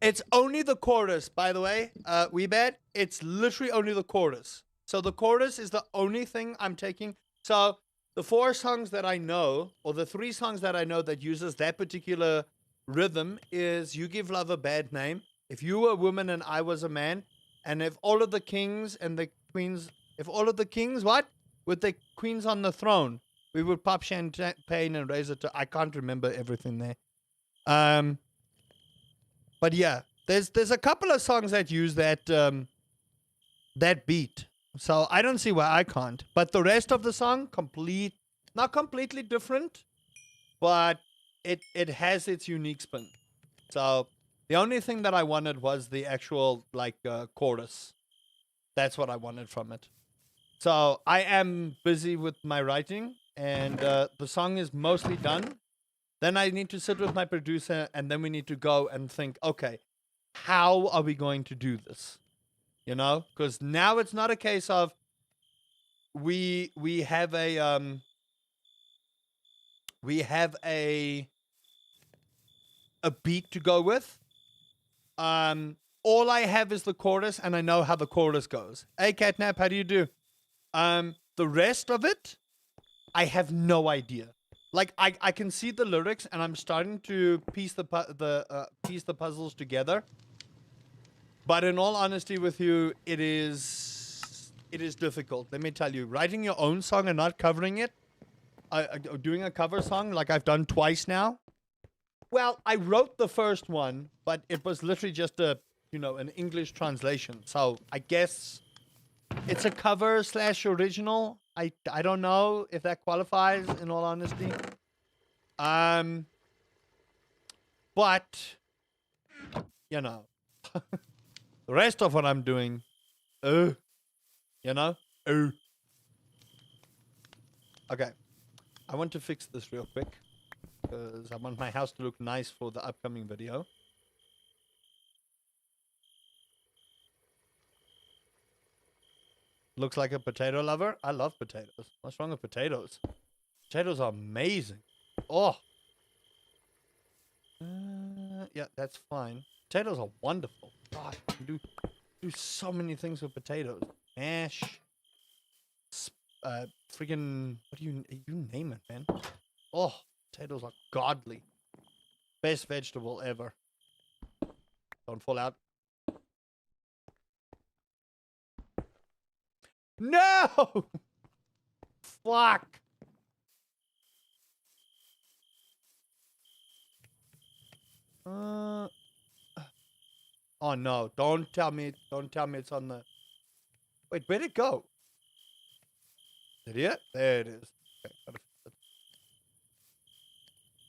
It's only the chorus, by the way. We bet it's literally only the chorus. So the chorus is the only thing I'm taking. So the 4 songs that I know, or the 3 songs that I know that uses that particular rhythm is You Give Love a Bad Name, If You Were a Woman and I Was a Man, and If All of the Kings and the Queens... If all of the kings, what? With the queens on the throne, we would pop champagne and raise it to... I can't remember everything there. But yeah, there's a couple of songs that use that that beat. So I don't see why I can't. But the rest of the song, not completely different, but it has its unique spin. So the only thing that I wanted was the actual chorus. That's what I wanted from it. So I am busy with my writing, and the song is mostly done. Then I need to sit with my producer, and then we need to go and think, okay, how are we going to do this? You know, because now it's not a case of we have a beat to go with. All I have is the chorus, and I know how the chorus goes. Hey, Catnap, how do you do? The rest of it, I have no idea. Like I can see the lyrics, and I'm starting to piece the puzzles together. But in all honesty with you, it is difficult. Let me tell you, writing your own song and not covering it, doing a cover song like I've done twice now. Well, I wrote the first one, but it was literally just an English translation. So I guess it's a cover / original. I don't know if that qualifies, in all honesty. But the rest of what I'm doing, okay. I want to fix this real quick because I want my house to look nice for the upcoming video. Looks like a potato lover. I love potatoes. What's wrong with potatoes? Potatoes are amazing. Oh. Yeah, that's fine. Potatoes are wonderful. God, you can do so many things with potatoes. Mash. Freaking, what do you name it, man? Oh, potatoes are godly. Best vegetable ever. Don't fall out. No! Fuck. Oh no, don't tell me it's on the... Wait, where'd it go? Did it? There it is. Okay, gotta fix it.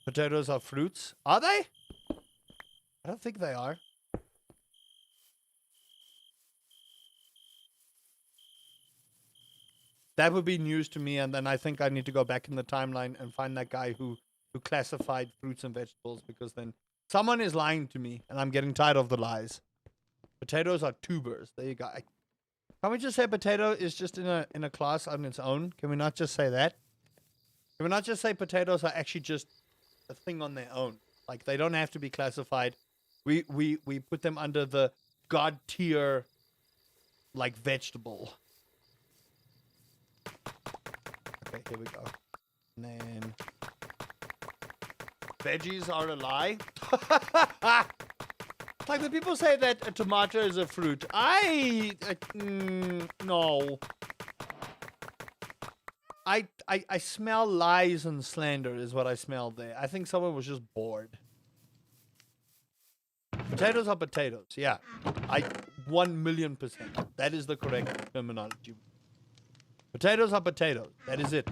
Potatoes are fruits. Are they? I don't think they are. That would be news to me, and then I think I need to go back in the timeline and find that guy who classified fruits and vegetables, because then someone is lying to me, and I'm getting tired of the lies. Potatoes are tubers. There you go. Can't we just say potato is just in a class on its own? Can we not just say that? Can we not just say potatoes are actually just a thing on their own? Like, they don't have to be classified. We put them under the god tier, like, vegetable. Okay, here we go. And then veggies are a lie. Like when people say that a tomato is a fruit, no. I smell lies and slander is what I smelled there. I think someone was just bored. Potatoes are potatoes. Yeah, 1,000,000%. That is the correct terminology. Potatoes are potatoes. That is it.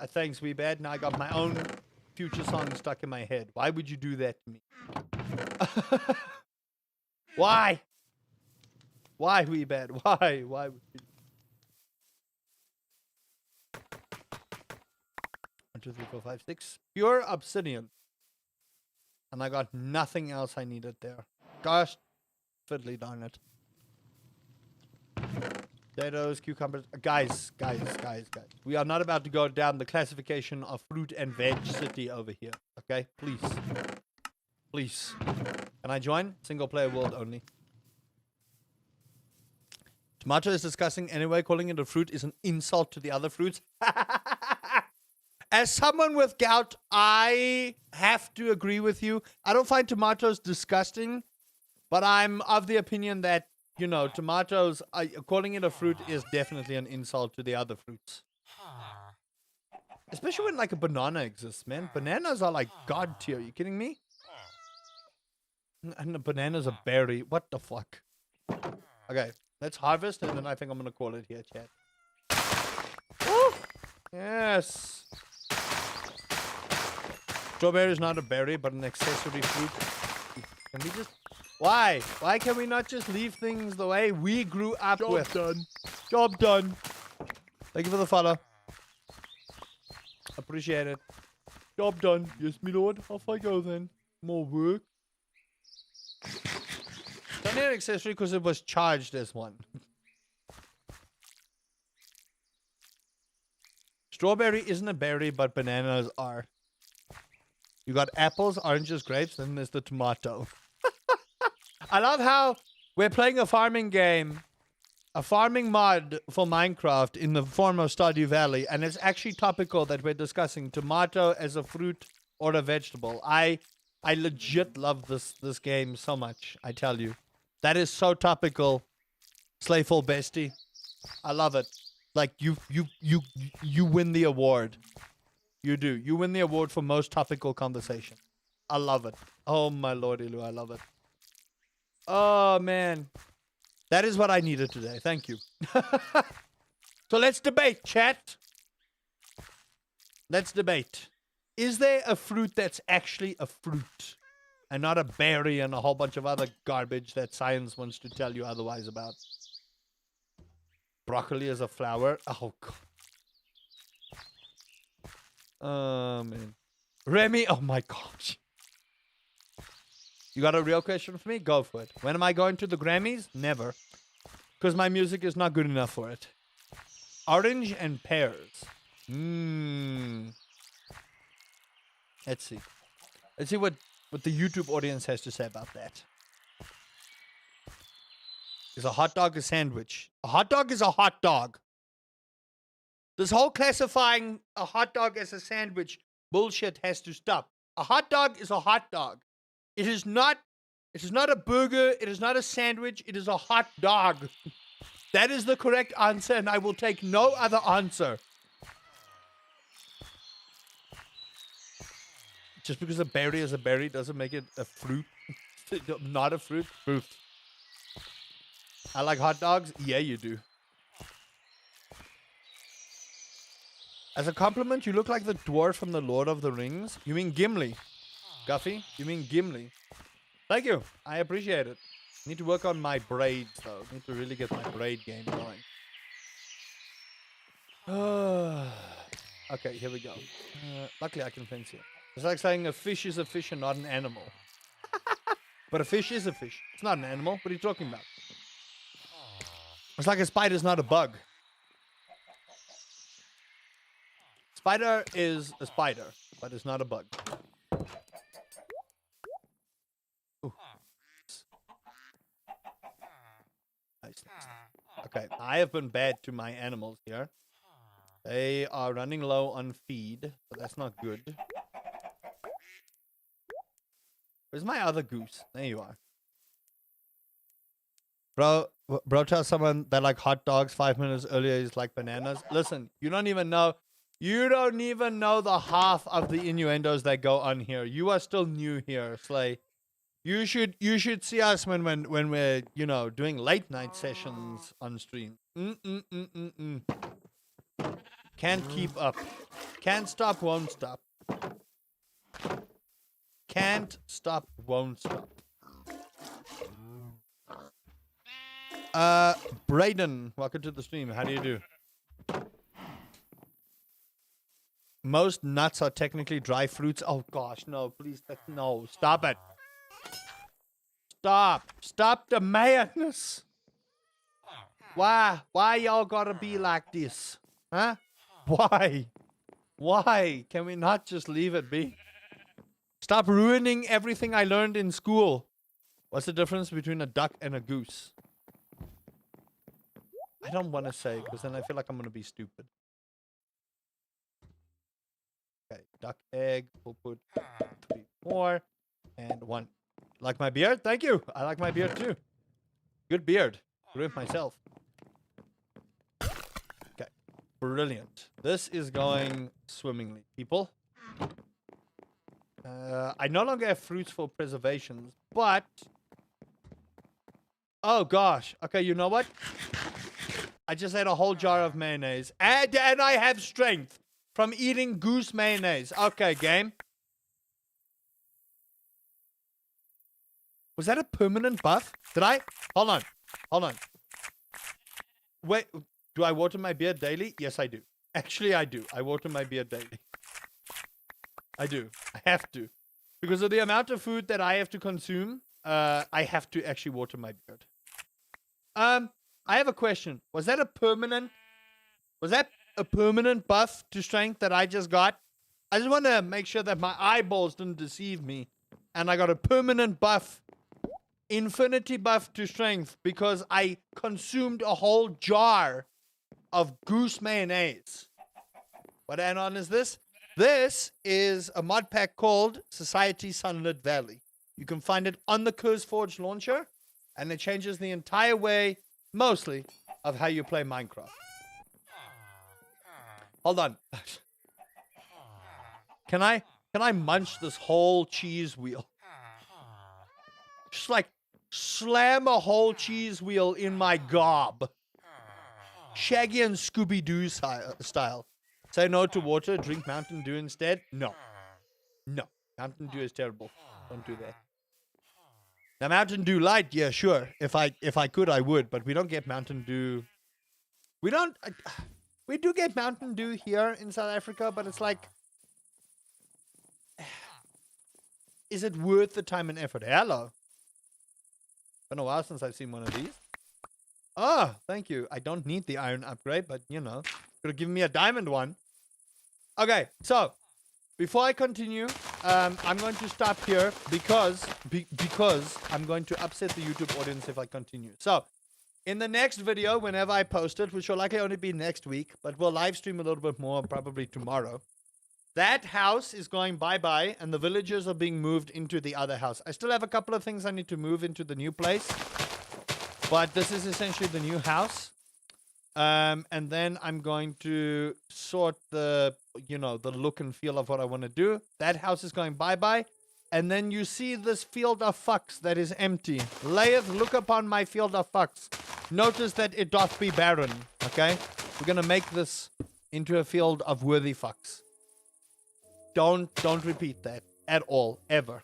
Thanks, Weebad. Now I got my own future song stuck in my head. Why would you do that to me? Why? Why, Weebad? Why? Why would you? 1, 2, 3, 4, 5, 6. Pure obsidian. And I got nothing else I needed there. Gosh, fiddly darn it. Potatoes, cucumbers. Guys. We are not about to go down the classification of fruit and veg city over here. Okay? Please. Please. Can I join? Single player world only. Tomato is disgusting anyway. Calling it a fruit is an insult to the other fruits. As someone with gout, I have to agree with you. I don't find tomatoes disgusting, but I'm of the opinion that, tomatoes, calling it a fruit is definitely an insult to the other fruits. Especially when, like, a banana exists, man. Bananas are, like, god tier. Are you kidding me? And the banana's a berry. What the fuck? Okay, let's harvest, and then I think I'm gonna call it here, chat. Woo! Yes. Strawberry is not a berry, but an accessory fruit. Can we just... Why? Why can we not just leave things the way we grew up with? Job done. Job done. Thank you for the follow. Appreciate it. Job done. Yes, my lord. Off I go then. More work. It's only an accessory because it was charged as one. Strawberry isn't a berry, but bananas are. You got apples, oranges, grapes, then there's the tomato. I love how we're playing a farming game, a farming mod for Minecraft in the form of Stardew Valley, and it's actually topical that we're discussing tomato as a fruit or a vegetable. I legit love this game so much, I tell you. That is so topical, Slayful Bestie. I love it. Like, you win the award. You do. You win the award for most topical conversation. I love it. Oh, my lordy Lou, I love it. Oh, man. That is what I needed today. Thank you. So let's debate, chat. Let's debate. Is there a fruit that's actually a fruit and not a berry and a whole bunch of other garbage that science wants to tell you otherwise about? Broccoli is a flower. Oh, God. Oh, man. Remy, oh my gosh. You got a real question for me? Go for it. When am I going to the Grammys? Never. Because my music is not good enough for it. Orange and pears. Let's see. Let's see what the YouTube audience has to say about that. Is a hot dog a sandwich? A hot dog is a hot dog. This whole classifying a hot dog as a sandwich bullshit has to stop. A hot dog is a hot dog. It is not a burger. It is not a sandwich. It is a hot dog. That is the correct answer, and I will take no other answer. Just because a berry is a berry doesn't make it a fruit. Not a fruit. Fruit. I like hot dogs. Yeah, you do. As a compliment, you look like the dwarf from the Lord of the Rings. You mean Gimli. Guffy, you mean Gimli. Thank you. I appreciate it. Need to work on my braids, though. Need to really get my braid game going. Okay, here we go. Luckily, I can fence here. It's like saying a fish is a fish and not an animal. But a fish is a fish. It's not an animal. What are you talking about? It's like a spider's not a bug. Spider is a spider, but it's not a bug. Ooh. Nice. Okay, I have been bad to my animals here. They are running low on feed, so that's not good. Where's my other goose? There you are. Bro, tell someone that like hot dogs 5 minutes earlier is like bananas. Listen, you don't even know the half of the innuendos that go on here. You are still new here, Slay. You should see us when we're, you know, doing late night sessions on stream. Can't keep up. Can't stop, won't stop. Can't stop, won't stop. Brayden, welcome to the stream. How do you do? Most nuts are technically dry fruits. Oh gosh, no, please, no, stop it. Stop the madness. Why y'all gotta be like this? Huh? Why? Can we not just leave it be? Stop ruining everything I learned in school. What's the difference between a duck and a goose? I don't want to say, because then I feel like I'm going to be stupid. Okay, duck, egg, we'll put 3, 4, and 1. Like my beard? Thank you. I like my beard too. Good beard. Grew it myself. Okay, brilliant. This is going swimmingly, people. I no longer have fruits for preservations, But, oh gosh. Okay, you know what? I just ate a whole jar of mayonnaise. And I have strength from eating goose mayonnaise. Okay, game. Was that a permanent buff? Did I? Hold on. Hold on. Wait, do I water my beard daily? Yes, I do. Actually, I do. I water my beard daily. I do. I have to. Because of the amount of food that I have to consume, I have to actually water my beard. I have a question. Was that a permanent buff to strength that I just got? I just want to make sure that my eyeballs didn't deceive me. And I got a permanent buff, infinity buff to strength, because I consumed a whole jar of goose mayonnaise. What add-on is this? This is a mod pack called Society Sunlit Valley. You can find it on the CurseForge launcher, and it changes the entire way, mostly, of how you play Minecraft. Hold on. Can I munch this whole cheese wheel? Just like slam a whole cheese wheel in my gob. Shaggy and Scooby-Doo style. Say no to water, drink Mountain Dew instead? No. No. Mountain Dew is terrible. Don't do that. Now, Mountain Dew Light, yeah, sure. If I could, I would. But we don't get Mountain Dew. We don't. We do get Mountain Dew here in South Africa, but it's like, is it worth the time and effort? Hello. Been a while since I've seen one of these. Oh, thank you. I don't need the iron upgrade, but you know, could have given me a diamond one. Okay, so before I continue, I'm going to stop here because I'm going to upset the YouTube audience if I continue. So, in the next video, whenever I post it, which will likely only be next week, but we'll live stream a little bit more probably tomorrow. That house is going bye-bye, and the villagers are being moved into the other house. I still have a couple of things I need to move into the new place, but this is essentially the new house. And then I'm going to sort the look and feel of what I want to do. That house is going bye-bye. And then you see this field of fucks that is empty. Layeth, look upon my field of fucks. Notice that it doth be barren. Okay? We're going to make this into a field of worthy fucks. Don't repeat that at all, ever.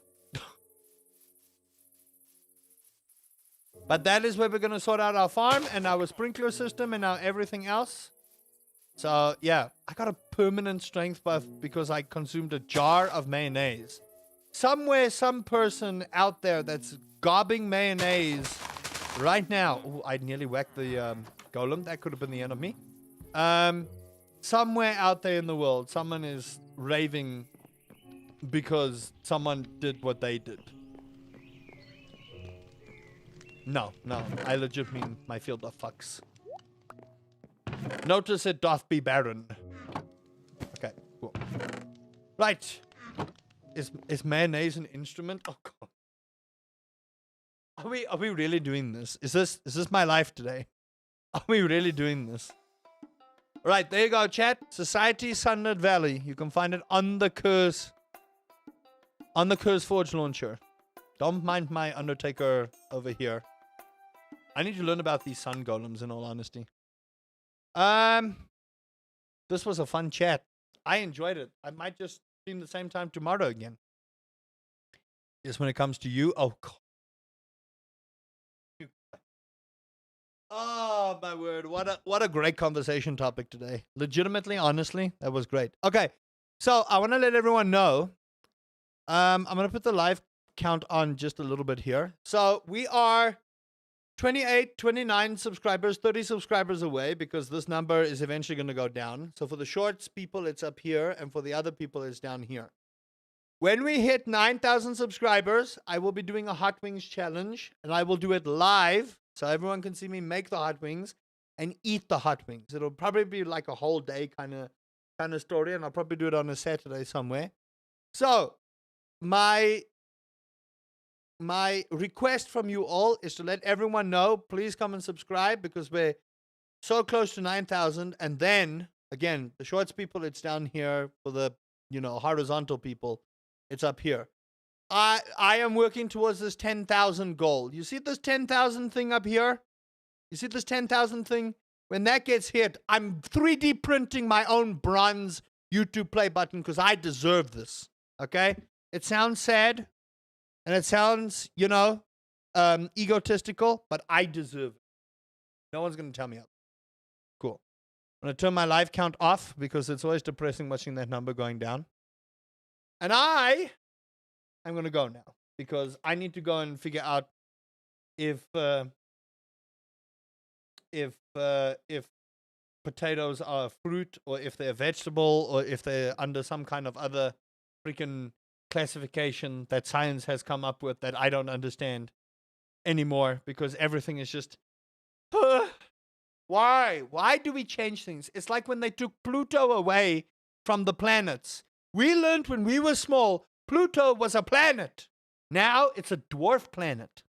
But that is where we're going to sort out our farm and our sprinkler system and our everything else. So, yeah. I got a permanent strength buff because I consumed a jar of mayonnaise. Somewhere, some person out there that's gobbing mayonnaise right now. Ooh, I nearly whacked the golem. That could have been the end of me. Somewhere out there in the world, someone is raving because someone did what they did. No, I legit mean my field of fucks. Notice it doth be barren. Okay, cool. Right. Is mayonnaise an instrument? Oh god. Are we really doing this? Is this my life today? Are we really doing this? Right, there you go, chat. Society Sunlit Valley. You can find it on the CurseForge launcher. Don't mind my Undertaker over here. I need to learn about these sun golems, in all honesty. This was a fun chat. I enjoyed it. I might just stream the same time tomorrow again. Just when it comes to you, oh god. Oh my word! What a great conversation topic today. Legitimately, honestly, that was great. Okay, so I want to let everyone know. I'm gonna put the live count on just a little bit here. So we are 28, 29 subscribers, 30 subscribers away because this number is eventually going to go down. So for the shorts people, it's up here, and for the other people, it's down here. When we hit 9,000 subscribers, I will be doing a Hot Wings challenge, and I will do it live so everyone can see me make the hot wings and eat the hot wings. It'll probably be like a whole day kind of story, and I'll probably do it on a Saturday somewhere. So my request from you all is to let everyone know, please come and subscribe because we're so close to 9,000. And then, again, the shorts people, it's down here. For the, horizontal people, it's up here. I am working towards this 10,000 goal. You see this 10,000 thing up here? You see this 10,000 thing? When that gets hit, I'm 3D printing my own bronze YouTube play button because I deserve this. Okay? It sounds sad and it sounds, egotistical, but I deserve it. No one's going to tell me up. Cool. I'm going to turn my live count off because it's always depressing watching that number going down. And I'm going to go now because I need to go and figure out if potatoes are fruit or if they're vegetable or if they're under some kind of other freaking classification that science has come up with that I don't understand anymore because everything is just why do we change things? It's like when they took Pluto away from the planets. We learned when we were small Pluto was a planet. Now it's a dwarf planet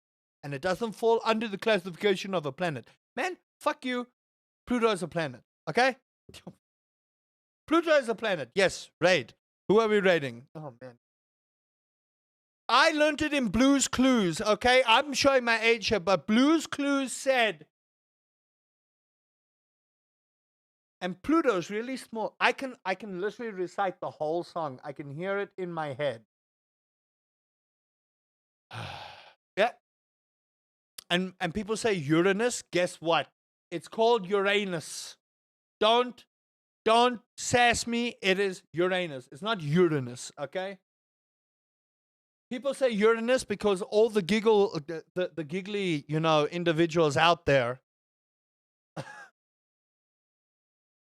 and it doesn't fall under the classification of a planet. Man, fuck you. Pluto is a planet. Okay? Pluto is a planet. Yes, raid. Who are we raiding? Oh, man. I learned it in Blue's Clues, okay? I'm showing my age here, but Blue's Clues said, and Pluto's really small. I can literally recite the whole song. I can hear it in my head. Yeah. And people say Uranus. Guess what? It's called Uranus. Don't sass me. It is Uranus. It's not Uranus, okay? People say Uranus because all the giggly, individuals out there.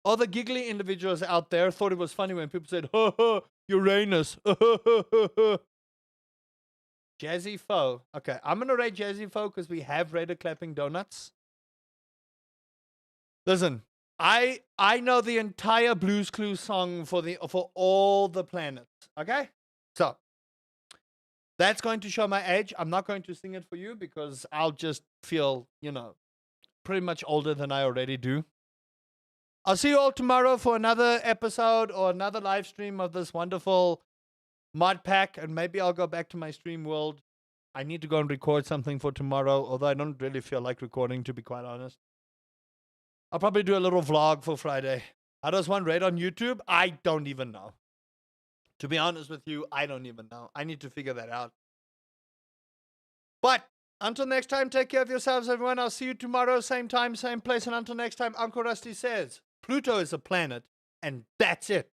All the giggly individuals out there thought it was funny when people said, "Ha ha, Uranus." Jazzy Foe. Okay, I'm gonna rate Jazzy Foe because we have rated Clapping Donuts. Listen, I know the entire Blues Clues song for all the planets. Okay, so that's going to show my age. I'm not going to sing it for you because I'll just feel, pretty much older than I already do. I'll see you all tomorrow for another episode or another live stream of this wonderful mod pack, and maybe I'll go back to my stream world. I need to go and record something for tomorrow, although I don't really feel like recording, to be quite honest. I'll probably do a little vlog for Friday. How does one rate on YouTube? I don't even know. To be honest with you, I don't even know. I need to figure that out. But until next time, take care of yourselves, everyone. I'll see you tomorrow, same time, same place. And until next time, Uncle Rusty says, Pluto is a planet, and that's it.